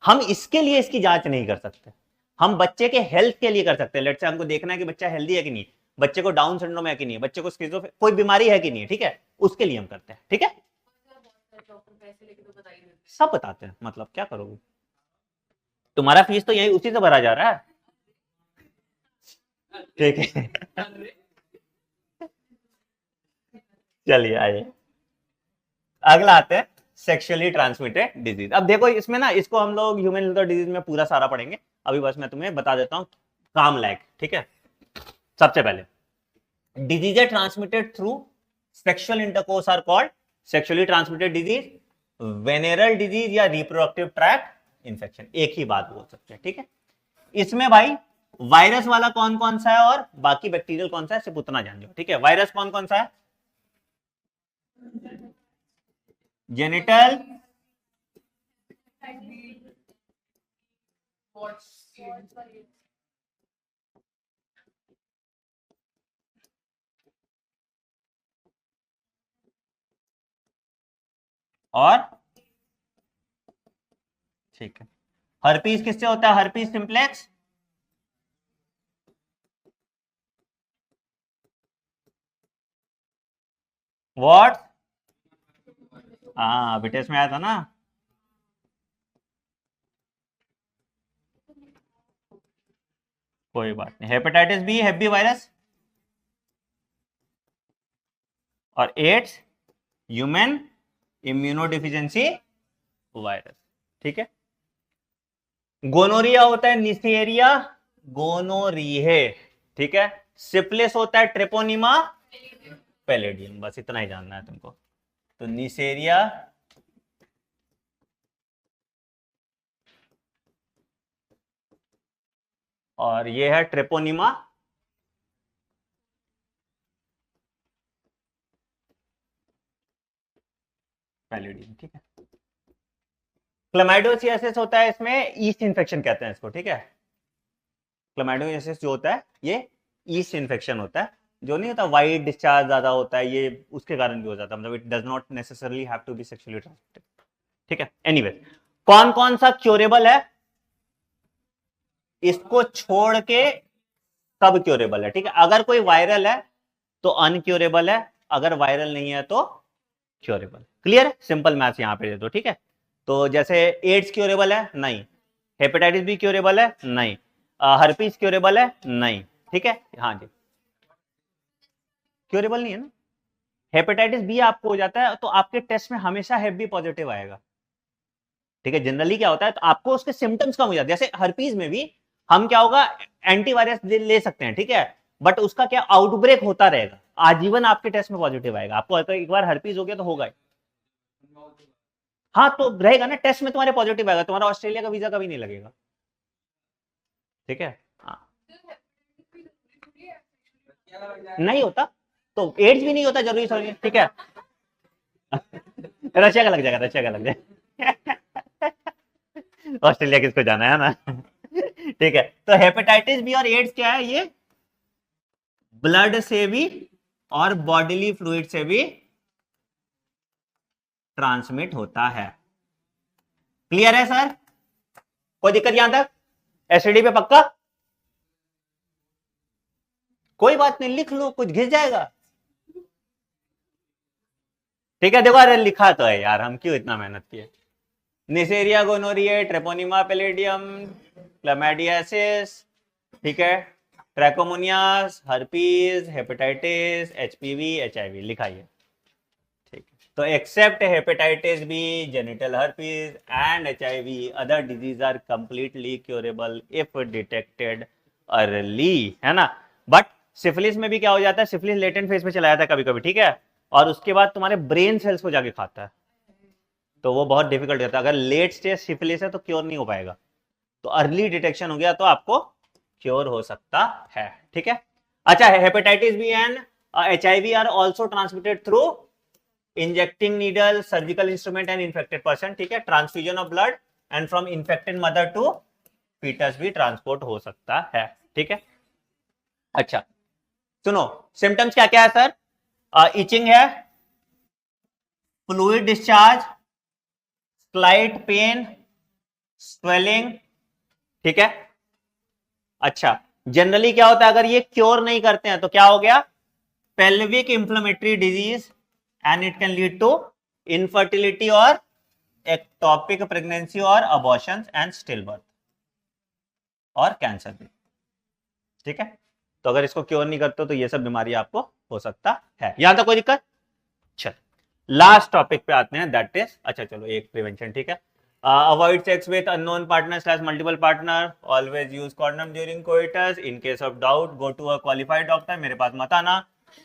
हम इसके लिए इसकी जांच नहीं कर सकते। हम बच्चे के हेल्थ के लिए कर सकते हैं। लेट्स से हमको देखना है कि बच्चा हेल्दी है कि नहीं, बच्चे को डाउन सिंड्रोम है कि नहीं, बच्चे को कोई बीमारी है कि नहीं, ठीक है, उसके लिए हम करते हैं, ठीक है। सब बताते हैं, मतलब क्या करोगे, तुम्हारा फीस तो यही उसी से भरा जा रहा है, ठीक है। चलिए आइए अगला आते हैं, सेक्सुअली ट्रांसमिटेड डिजीज। अब देखो इसमें ना, इसको हम लोग ह्यूमन हेल्थ डिजीज में पूरा सारा पढ़ेंगे, अभी बस मैं तुम्हें बता देता हूं काम लायक, ठीक है। सबसे पहले disease transmitted through sexual intercourse are called sexually transmitted disease, venereal disease या रिप्रोडक्टिव ट्रैक्ट इंफेक्शन, एक ही बात बोल सकते हैं, ठीक है। इसमें भाई वायरस वाला कौन कौन सा है और बाकी बैक्टीरियल कौन सा है, सिर्फ उतना जान लो, ठीक है। वायरस कौन कौन सा है, जेनिटल, और ठीक है, हर्पीस किससे होता है, हर्पीस सिंप्लेक्स, व्हाट, हाँ बिटेस में आया था ना। कोई बात नहीं, हेपेटाइटिस बी, हेप बी वायरस, और एड्स ह्यूमन इम्यूनोडिफिशियंसी वायरस, ठीक है। गोनोरिया होता है निसेरिया गोनोरिये, ठीक है। सिफिलिस होता है ट्रेपोनिमा पैलेडियम, बस इतना ही जानना है तुमको। तो निसेरिया और ये है ट्रेपोनिमा पैलेडियम, ठीक है। क्लैमाइडोसियासिस होता है, इसमें ईस्ट इन्फेक्शन कहते हैं इसको, ठीक है। क्लैमाइडोसियासिस जो होता है ये ईस्ट इन्फेक्शन होता है, जो नहीं होता वाइट डिस्चार्ज ज्यादा होता है, ये उसके कारण भी हो जाता है, मतलब it does not necessarily have to be sexually transmitted, ठीक है। एनीवे कौन कौन सा क्योरेबल है, इसको छोड़ के सब क्योरेबल है, ठीक है। अगर कोई वायरल है तो अनक्योरेबल है, अगर वायरल नहीं है तो क्योरेबल, क्लियर है, सिंपल मैथ्स यहां पे दे दो, ठीक है। तो जैसे एड्स क्योरेबल है, नहीं, हेपेटाइटिस बी क्योरेबल है, नहीं, हर्पीस क्योरेबल है, नहीं, ठीक है। हाँ जी, क्योरेबल नहीं है ना। हेपेटाइटिस बी आपको हो जाता है तो आपके टेस्ट में हमेशा हेप बी पॉजिटिव आएगा, ठीक है। जनरली क्या होता है, तो आपको उसके सिम्टम्स कम हो जाते हैं, जैसे हर्पीज में भी हम क्या होगा, एंटीवायरस ले सकते हैं, ठीक है, बट उसका क्या आउटब्रेक होता रहेगा, आजीवन आपके टेस्ट में पॉजिटिव आएगा। आपको एक बार हर्पीज हो गया तो होगा, हाँ तो रहेगा ना, टेस्ट में तुम्हारे पॉजिटिव आएगा, तुम्हारा ऑस्ट्रेलिया का वीजा कभी नहीं लगेगा, ठीक है। हाँ नहीं होता, तो एड्स भी नहीं होता जरूरी थोड़ी, ठीक है। रशिया का लग जाएगा, रशिया का लग जाएगा। ऑस्ट्रेलिया किसको जाना है ना। ठीक है, तो हेपेटाइटिस बी और एड्स क्या है, ये ब्लड से भी और बॉडीली फ्लूइड से भी ट्रांसमिट होता है, क्लियर है सर, कोई दिक्कत यहां तक, एसटीडी पे पक्का, कोई बात नहीं, लिख लो, कुछ घिस जाएगा, ठीक है। देखो अरे लिखा तो है यार, हम क्यों इतना मेहनत किए, Neisseria gonorrhoea, Treponema pallidum, chlamydiasis, ठीक है, trichomoniasis, herpes, hepatitis, HPV, HIV लिखाइए, ठीक है। तो except hepatitis B, genital herpes and HIV, other disease are completely curable if detected early, है ना। बट सिफिलिस में भी क्या हो जाता है, सिफिलिस लेटेंट फेज में चला जाता है कभी कभी, ठीक है, और उसके बाद तुम्हारे ब्रेन सेल्स को जाके खाता है, तो वो बहुत डिफिकल्ट रहता है। अगर लेट स्टेज सिफिलिस है तो क्योर नहीं हो पाएगा, तो अर्ली डिटेक्शन हो गया तो आपको क्योर हो सकता है, ठीक है। अच्छा, hepatitis B and HIV are also transmitted through injecting needle, surgical instrument and infected person, ठीक है, transfusion of blood and from infected mother to foetus भी ट्रांसपोर्ट हो सकता है। ठीक है, अच्छा सुनो, सिम्टम्स क्या क्या है सर? इचिंग है, fluid discharge, slight pain, swelling. ठीक है, अच्छा जनरली क्या होता है अगर ये क्योर नहीं करते हैं तो क्या हो गया? Pelvic inflammatory disease and it can lead to infertility और एक्टोपिक प्रेगनेंसी और अबॉर्शन एंड स्टिल बर्थ और कैंसर भी। ठीक है, तो अगर इसको क्योर नहीं करते तो ये सब बीमारी आपको हो सकता है। यहां तक कोई दिक्कत? चल लास्ट टॉपिक पे आते हैं, दैट इज, अच्छा चलो एक प्रिवेंशन। ठीक है, avoid sex with unknown partner slash multiple partner, always use condom during coitus, in case of doubt go to a qualified doctor, मेरे पास मत आना,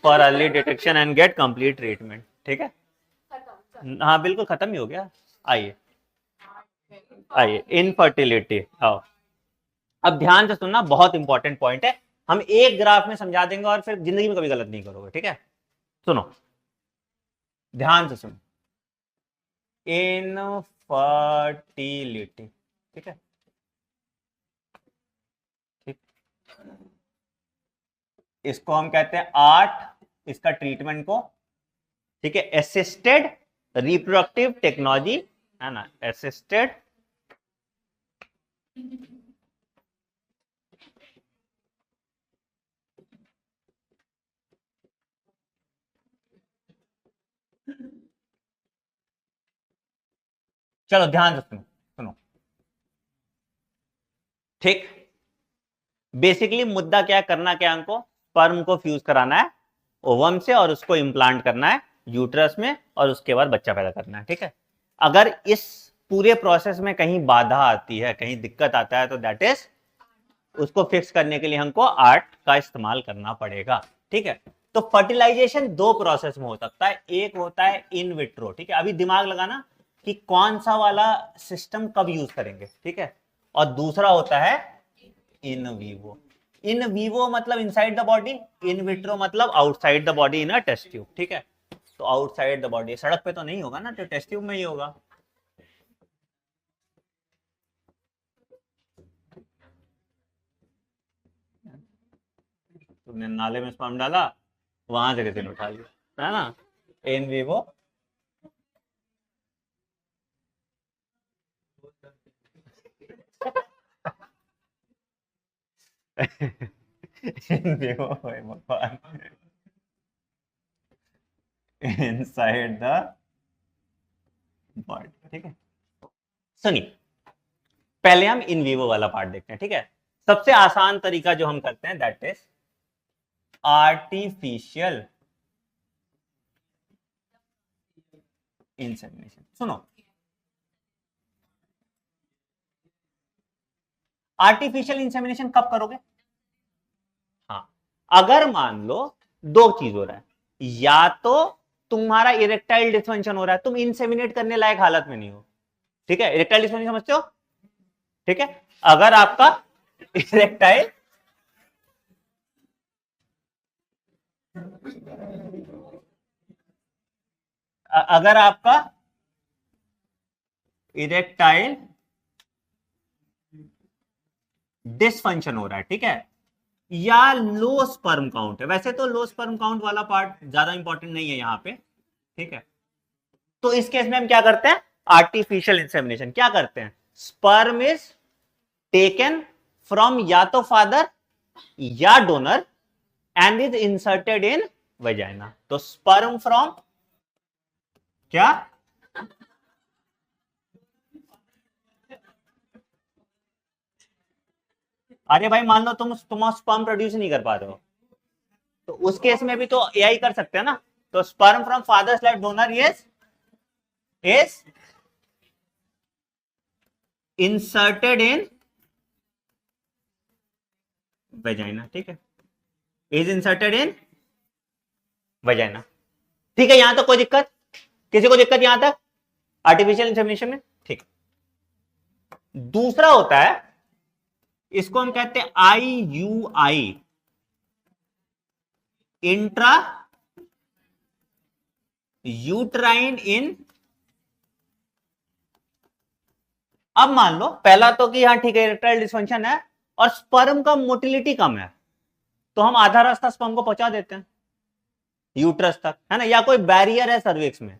for early detection and get complete treatment. ठीक है, हाँ बिल्कुल खत्म ही हो गया। आइए आइए, इनफर्टिलिटी। हाँ, अब ध्यान से सुनना, बहुत इंपॉर्टेंट पॉइंट है, हम एक ग्राफ में समझा देंगे और फिर जिंदगी में कभी गलत नहीं करोगे। ठीक है, सुनो ध्यान से सुनो, इनफर्टिलिटी। ठीक है, ठीक, इसको हम कहते हैं आर्ट, इसका ट्रीटमेंट को, ठीक है, असिस्टेड रिप्रोडक्टिव टेक्नोलॉजी, है ना, असिस्टेड चलो ध्यान से सुनो सुनो, ठीक, बेसिकली मुद्दा क्या करना, क्या हमको स्पर्म को फ्यूज कराना है ओवम से और उसको इंप्लांट करना है यूट्रस में और उसके बाद बच्चा पैदा करना है। ठीक है, अगर इस पूरे प्रोसेस में कहीं बाधा आती है, कहीं दिक्कत आता है, तो दैट इज, उसको फिक्स करने के लिए हमको आर्ट का इस्तेमाल करना पड़ेगा। ठीक है, तो फर्टिलाइजेशन दो प्रोसेस में हो सकता है, एक होता है इन विट्रो। ठीक है, अभी दिमाग लगाना कि कौन सा वाला सिस्टम कब यूज करेंगे। ठीक है, और दूसरा होता है इन वीवो। इन वीवो मतलब inside the body, in vitro मतलब outside the body in a test tube. ठीक है, तो आउटसाइड द बॉडी, सड़क पे तो नहीं होगा ना, तो टेस्ट ट्यूब में ही होगा। तुमने नाले में स्पर्म डाला, वहां से किसी ने उठा लिया, है ना, इन वीवो। इन वीवो भगवान, इनसाइड द बॉडी। ठीक है, सुनिए पहले हम इन वीवो वाला पार्ट देखते हैं। ठीक है, सबसे आसान तरीका जो हम करते हैं दैट इज आर्टिफिशियल इंसेमिनेशन। सुनो, आर्टिफिशियल इंसेमिनेशन कब करोगे? हाँ, अगर मान लो दो चीज हो रहा है, या तो तुम्हारा इरेक्टाइल डिसफंक्शन हो रहा है, तुम इंसेमिनेट करने लायक हालत में नहीं हो। ठीक है, इरेक्टाइल डिसफंक्शन समझते हो? ठीक है, अगर आपका इरेक्टाइल अगर आपका इरेक्टाइल डिसफंक्शन हो रहा है, ठीक है, या लो स्पर्म काउंट है, वैसे तो लो स्पर्म काउंट वाला पार्ट ज्यादा इंपॉर्टेंट नहीं है यहां पे। ठीक है, तो इस केस में हम क्या करते हैं? Artificial insemination. क्या करते हैं? स्पर्म इज टेकन फ्रॉम या तो फादर या donor and is inserted in vagina. तो स्पर्म फ्रॉम क्या? अरे भाई मान लो तुम स्पर्म प्रोड्यूस नहीं कर पा रहे हो, तो उस केस में भी तो एआई कर सकते हैं ना। तो sperm from father slash donor is inserted in vagina. ठीक है, इज इंसर्टेड इन वेजाइना। ठीक है, यहां तक कोई दिक्कत? किसी को दिक्कत यहां तक आर्टिफिशियल इंसेमिनेशन में? ठीक, दूसरा होता है, इसको हम कहते हैं IUI, इंट्रा यूट्राइन इन अब मान लो पहला तो कि हाँ ठीक है इरेक्टाइल डिसफंक्शन है और स्पर्म का मोटिलिटी कम है, तो हम आधा रास्ता स्पर्म को पहुंचा देते हैं यूट्रस तक, है ना, या कोई बैरियर है सर्विक्स में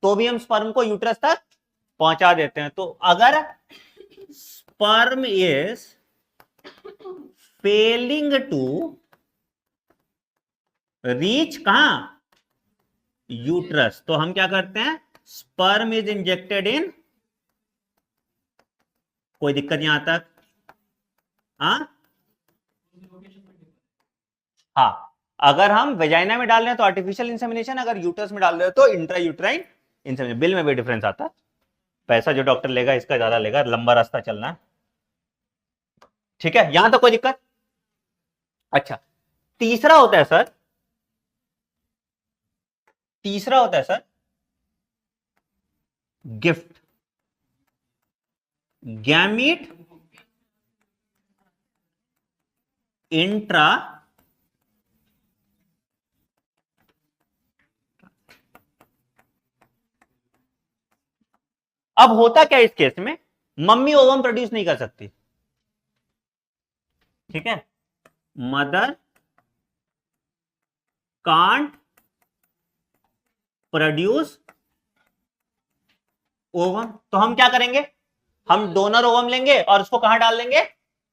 तो भी हम स्पर्म को यूट्रस तक पहुंचा देते हैं। तो अगर sperm is failing to reach कहां, यूट्रस, तो हम क्या करते हैं, स्पर्म इज इंजेक्टेड इन, कोई दिक्कत यहां तक, हाँ अगर हम वेजाइना में डाल रहे हैं तो आर्टिफिशियल इंसेमिनेशन, अगर यूट्रस में डाल रहे हो तो इंट्रा यूट्राइन इंसेमिनेशन। बिल में भी डिफरेंस आता है, पैसा जो डॉक्टर लेगा इसका ज्यादा लेगा, लंबा रास्ता चलना है, ठीक है, यहां तो कोई दिक्कत। अच्छा तीसरा होता है सर, तीसरा होता है सर गिफ्ट, गैमीट इंट्रा अब होता क्या इस केस में, मम्मी ओवम प्रोड्यूस नहीं कर सकती, ठीक है, मदर कांट प्रोड्यूस ओवम, तो हम क्या करेंगे, हम डोनर ओवम लेंगे और उसको कहां डाल देंगे,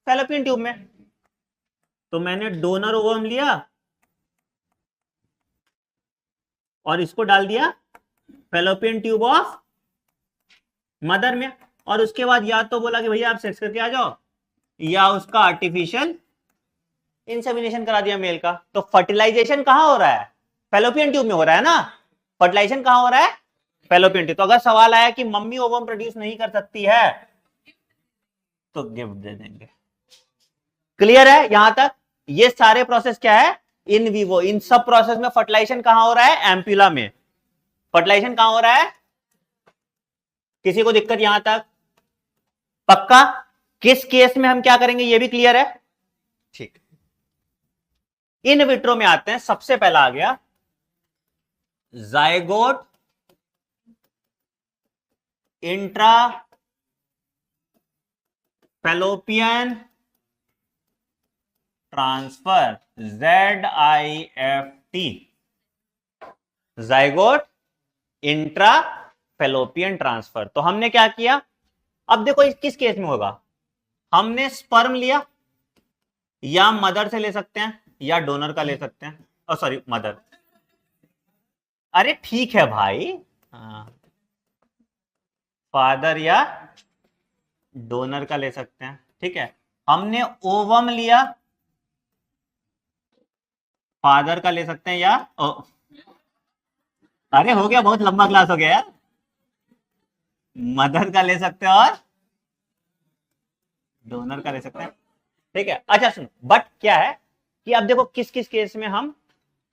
फैलोपियन ट्यूब में। तो मैंने डोनर ओवम लिया और इसको डाल दिया फैलोपियन ट्यूब ऑफ मदर में, और उसके बाद या तो बोला कि भैया आप सेक्स करके आ जाओ, या उसका आर्टिफिशियल इंसेमिनेशन करा दिया मेल का। तो फर्टिलाइजेशन कहां हो रहा है, फैलोपियन ट्यूब में हो रहा है ना, फर्टिलाइजेशन कहां हो रहा है, फैलोपियन ट्यूब। तो अगर सवाल आया कि मम्मी ओवम प्रोड्यूस नहीं कर सकती है तो गिफ्ट दे देंगे। क्लियर है यहां तक, ये सारे प्रोसेस क्या है, इन विवो, इन सब प्रोसेस में फर्टिलाइजेशन कहां हो रहा है, एम्पुला में, फर्टिलाइजेशन कहां हो रहा है, किसी को दिक्कत यहां तक, पक्का। किस केस में हम क्या करेंगे ये भी क्लियर है, ठीक। इन विट्रो में आते हैं, सबसे पहला आ गया zygote intra fallopian transfer, ZIFT, zygote intra fallopian transfer. तो हमने क्या किया, अब देखो किस केस में होगा, हमने स्पर्म लिया, या मदर से ले सकते हैं या डोनर का ले सकते हैं, और सॉरी मदर, अरे ठीक है भाई, फादर या डोनर का ले सकते हैं, ठीक है। हमने ओवम लिया, फादर का ले सकते हैं या अरे हो गया, बहुत लंबा क्लास हो गया यार, मदर का ले सकते हैं और डोनर का ले सकते हैं, ठीक है। अच्छा सुनो, बट क्या है कि अब देखो किस किस केस में हम,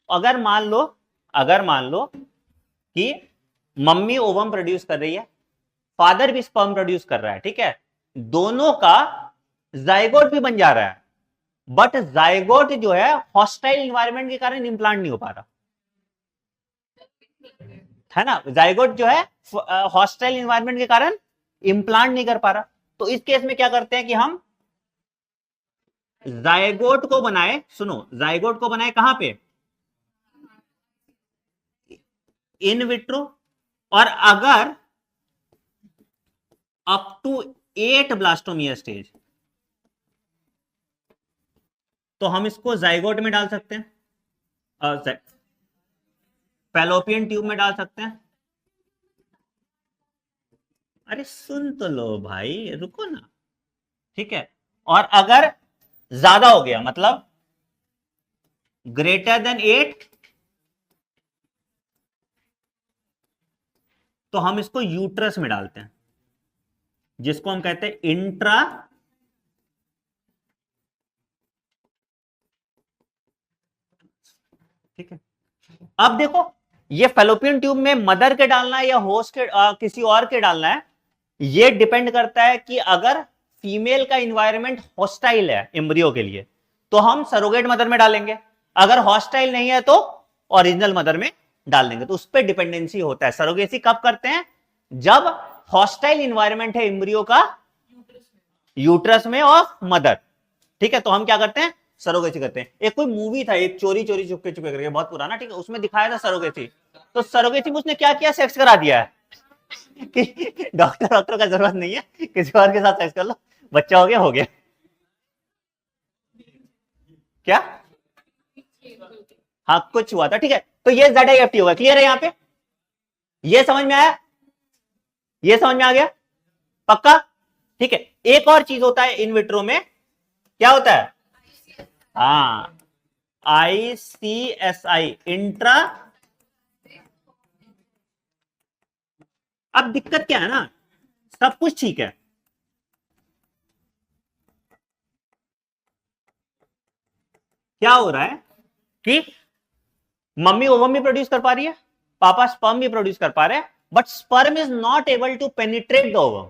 अगर मान लो कि मम्मी ओवम प्रोड्यूस कर रही है, फादर भी स्पर्म प्रोड्यूस कर रहा है, ठीक है, दोनों का जाइगोट भी बन जा रहा है, बट जाइगोट जो है हॉस्टाइल एनवायरनमेंट के कारण इंप्लांट नहीं हो पा रहा, है ना, जाइगोट जो है हॉस्टाइल एनवायरनमेंट के कारण इंप्लांट नहीं कर पा रहा। तो इस केस में क्या करते हैं कि हम जाइगोट को बनाए, सुनो जाइगोट को बनाए कहां पे, इन विट्रो, और अगर अप टू 8 ब्लास्टोमिया स्टेज तो हम इसको जाइगोट में डाल सकते हैं, फैलोपियन ट्यूब में डाल सकते हैं। अरे सुन तो लो भाई, रुको ना, ठीक है। और अगर ज्यादा हो गया, मतलब ग्रेटर देन 8, तो हम इसको यूट्रस में डालते हैं, जिसको हम कहते हैं इंट्रा ठीक है। अब देखो ये फैलोपियन ट्यूब में मदर के डालना है या होस्ट के किसी और के डालना है, ये डिपेंड करता है कि अगर फीमेल का इन्वायरमेंट हॉस्टाइल है एम्ब्रियो के लिए तो हम सरोगेट मदर में डालेंगे, अगर हॉस्टाइल नहीं है तो ओरिजिनल मदर में डाल देंगे। तो उस पर डिपेंडेंसी होता है। सरोगेसी कब करते हैं, जब हॉस्टाइल इन्वायरमेंट है एम्ब्रियो का यूट्रस में ऑफ मदर। ठीक है, तो हम क्या करते हैं, सरोगेसी करते हैं। एक कोई मूवी था, एक चोरी चोरी चुपके चुपके करके, बहुत पुराना, ठीक है, उसमें दिखाया था सरोगेसी। तो सरोगेसी में उसने क्या किया, सेक्स करा दिया है कि डॉक्टर डॉक्टर का जरूरत नहीं है, किसी और के साथ सेक्स कर लो, बच्चा हो गया। क्या, हाँ कुछ हुआ था, ठीक है। तो ये ZIFT होगा, क्लियर है यहाँ पे, ये समझ में आया, ये समझ में आ गया, पक्का। ठीक है, एक और चीज होता है इन विट्रो में, क्या होता है, हाँ ICSI, इंट्रा। अब दिक्कत क्या है ना, सब कुछ ठीक है, क्या हो रहा है कि मम्मी ओवम भी प्रोड्यूस कर पा रही है, पापा स्पर्म भी प्रोड्यूस कर पा रहे हैं, but sperm is not able to penetrate the ovum.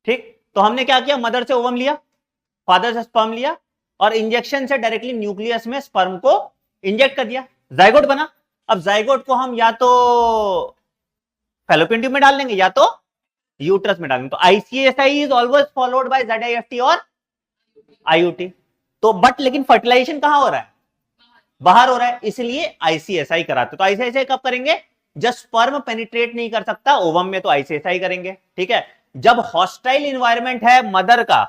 ठीक, तो हमने क्या किया, मदर से ओवम लिया, फादर से स्पर्म लिया, और इंजेक्शन से डायरेक्टली न्यूक्लियस में स्पर्म को इंजेक्ट कर दिया, जाइगोट बना। अब जाइगोट को हम या तो फैलोपियन ट्यूब में डाल देंगे या तो यूट्रस में डालेंगे। तो ICSI is always followed by ZIFT और IUT। तो बट लेकिन फर्टिलाइजेशन कहां हो रहा है, बाहर हो रहा है, इसलिए ICSI कराते। तो ICSI कब करेंगे, जब स्पर्म पेनिट्रेट नहीं कर सकता ओवम में, तो ICSI करेंगे। ठीक है, जब हॉस्टाइल इन्वायरमेंट है मदर का,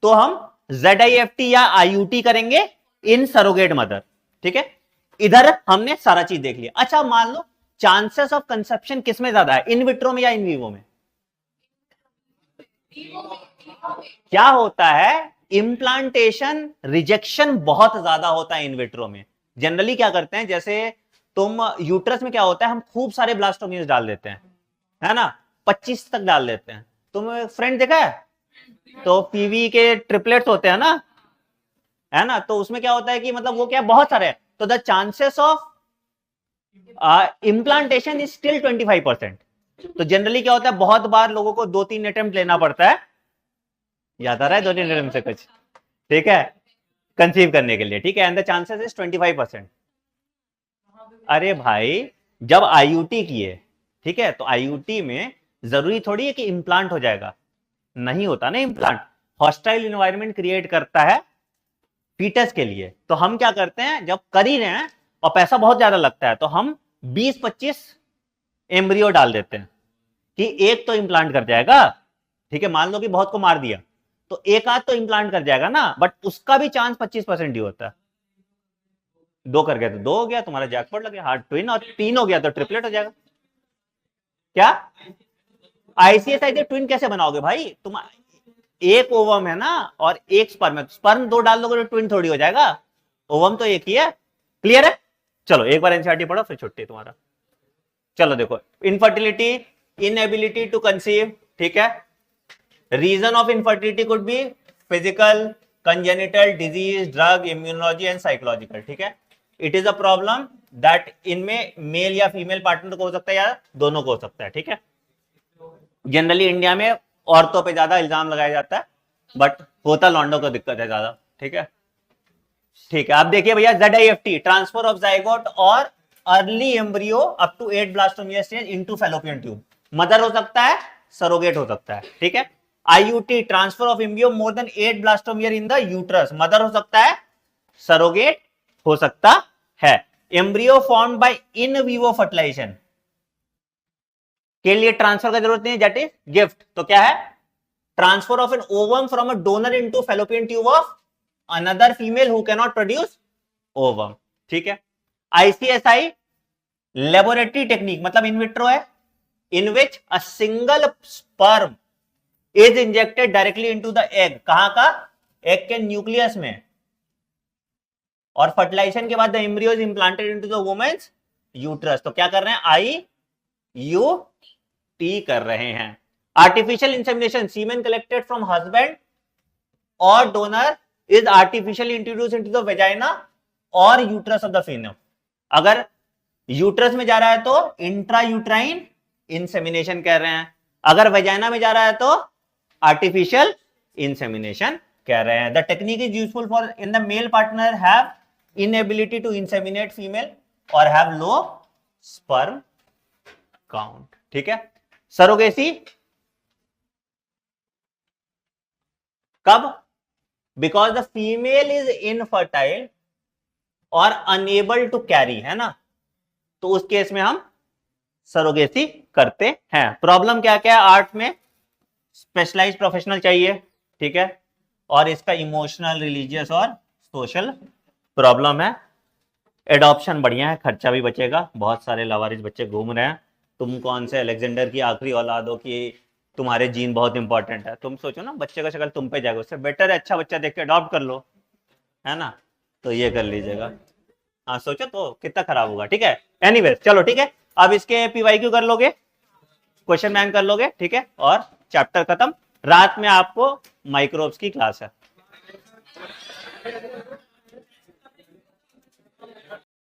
तो हम ZIFT या IUT करेंगे इन सरोगेट मदर। ठीक है, इधर हमने सारा चीज देख लिया। अच्छा मान लो चांसेस ऑफ कंसेप्शन किसमें ज्यादा है, इन विट्रो में या इन वीवो में। क्या होता है, इम्प्लांटेशन रिजेक्शन बहुत ज्यादा होता है इन विट्रो में। जनरली क्या करते हैं, जैसे तुम यूट्रस में क्या होता है, हम खूब सारे ब्लास्टोमियस डाल देते हैं, है ना, 25 तक डाल देते हैं। तुम फ्रेंड देखा है, तो पीवी के ट्रिपलेट्स होते हैं ना, है ना, तो उसमें क्या होता है कि मतलब वो क्या बहुत सारे हैं, तो the chances of implantation is still 25%। तो जनरली क्या होता है, बहुत बार लोगों को 2-3 अटेम्प्ट लेना पड़ता है, याद आ रहा है 2-3 अटेम्प्ट से कुछ, ठीक है, कंसीव करने के लिए। ठीक है, एंड द चांसेस इज 25%। अरे भाई जब IUT किए, ठीक है, तो IUT में जरूरी थोड़ी है कि इम्प्लांट हो जाएगा, नहीं होता ना इम्प्लांट, हॉस्टाइल इन्वायरमेंट क्रिएट करता है फीटस के लिए। तो हम क्या करते हैं, जब कर ही रहे हैं और पैसा बहुत ज्यादा लगता है, तो हम 20-25 एम्ब्रियो डाल देते हैं कि एक तो इम्प्लांट कर जाएगा। ठीक है, मान लो कि बहुत को मार दिया, तो एक आध तो इम्प्लांट कर जाएगा ना, बट उसका भी चांस 25% ही होता है। 2 कर गया तो 2 हो गया, तुम्हारा जैकपॉट लग गया, हार्ट ट्विन, और 3 हो गया तो ट्रिपलेट हो जाएगा। क्या ICSI से ट्विन कैसे बनाओगे भाई, तुम एक ओवम है ना और एक स्पर्म है, स्पर्म 2 डाल दोगे तो ट्विन थोड़ी हो जाएगा, ओवम तो एक ही है। क्लियर है, चलो एक बार NCERT पढ़ो फिर छुट्टी तुम्हारा। चलो देखो, इनफर्टिलिटी, इनएबिलिटी टू कंसीव, ठीक है, reason of infertility could be physical, congenital, disease, drug, immunology and psychological. ठीक है, it is a problem that इनमें मेल या फीमेल पार्टनर को हो सकता है या दोनों को हो सकता है। ठीक है, जनरली इंडिया में औरतों पे ज्यादा इल्जाम लगाया जाता है, बट होता लॉन्डो को दिक्कत है ज्यादा। ठीक है, ठीक है, आप देखिए भैया, ZIFT ट्रांसफर ऑफ जाइगोट और early embryo up to 8 blastomere stage into fallopian tube, mother हो सकता है, सरोगेट हो सकता है। ठीक है, IUT transfer of embryo more than 8 blastomere in the uterus, mother हो सकता है, सरोगेट हो सकता है। Embryo formed by in vivo fertilization के लिए ट्रांसफर का जरूरत नहीं है, दैट इज गिफ्ट। तो क्या है, transfer of an ovum from a donor into fallopian tube of another female who can not produce ovum. ठीक है, ICSI लेबोरेटरी टेक्निक, मतलब इन विट्रो है, in which a single sperm is injected directly into the egg, कहां का, एग के न्यूक्लियस में, और फर्टिलाइजेशन के बाद the embryo is implanted into the woman's uterus. तो क्या कर रहे हैं, IUT कर रहे हैं। Artificial insemination, semen collected from husband और donor is artificially introduce into the vagina और यूट्रस ऑफ द फीमेल। अगर यूट्रस में जा रहा है तो इंट्रा यूट्राइन इंसेमिनेशन कह रहे हैं, अगर वेजाइना में जा रहा है तो आर्टिफिशियल इंसेमिनेशन कह रहे हैं। The technique is useful for in the male partner have inability to inseminate female और हैव लो स्पर्म काउंट। ठीक है, सरोगेसी, कब? Because the female is infertile और अनएबल टू कैरी, है ना, तो उस केस में हम सरोगेसी करते हैं। प्रॉब्लम क्या क्या है आर्ट में? स्पेशलाइज्ड प्रोफेशनल चाहिए, ठीक है, और इसका इमोशनल, रिलीजियस और सोशल प्रॉब्लम है। एडॉप्शन बढ़िया है, खर्चा भी बचेगा, बहुत सारे लवारिस बच्चे घूम रहे हैं। तुम कौन से अलेक्जेंडर की आखिरी औलाद हो कि तुम्हारे जीन बहुत इंपॉर्टेंट है? तुम सोचो ना, बच्चे का शक्ल तुम पे जाएगा, उससे बेटर है अच्छा बच्चा देख के अडॉप्ट कर लो, है ना, तो ये कर लीजिएगा। हाँ सोचो तो कितना खराब होगा, ठीक है। एनीवेज चलो ठीक है, अब इसके पीवाईक्यू कर लोगे, क्वेश्चन बैंक कर लोगे, ठीक है, और चैप्टर खत्म। रात में आपको माइक्रोब्स की क्लास है।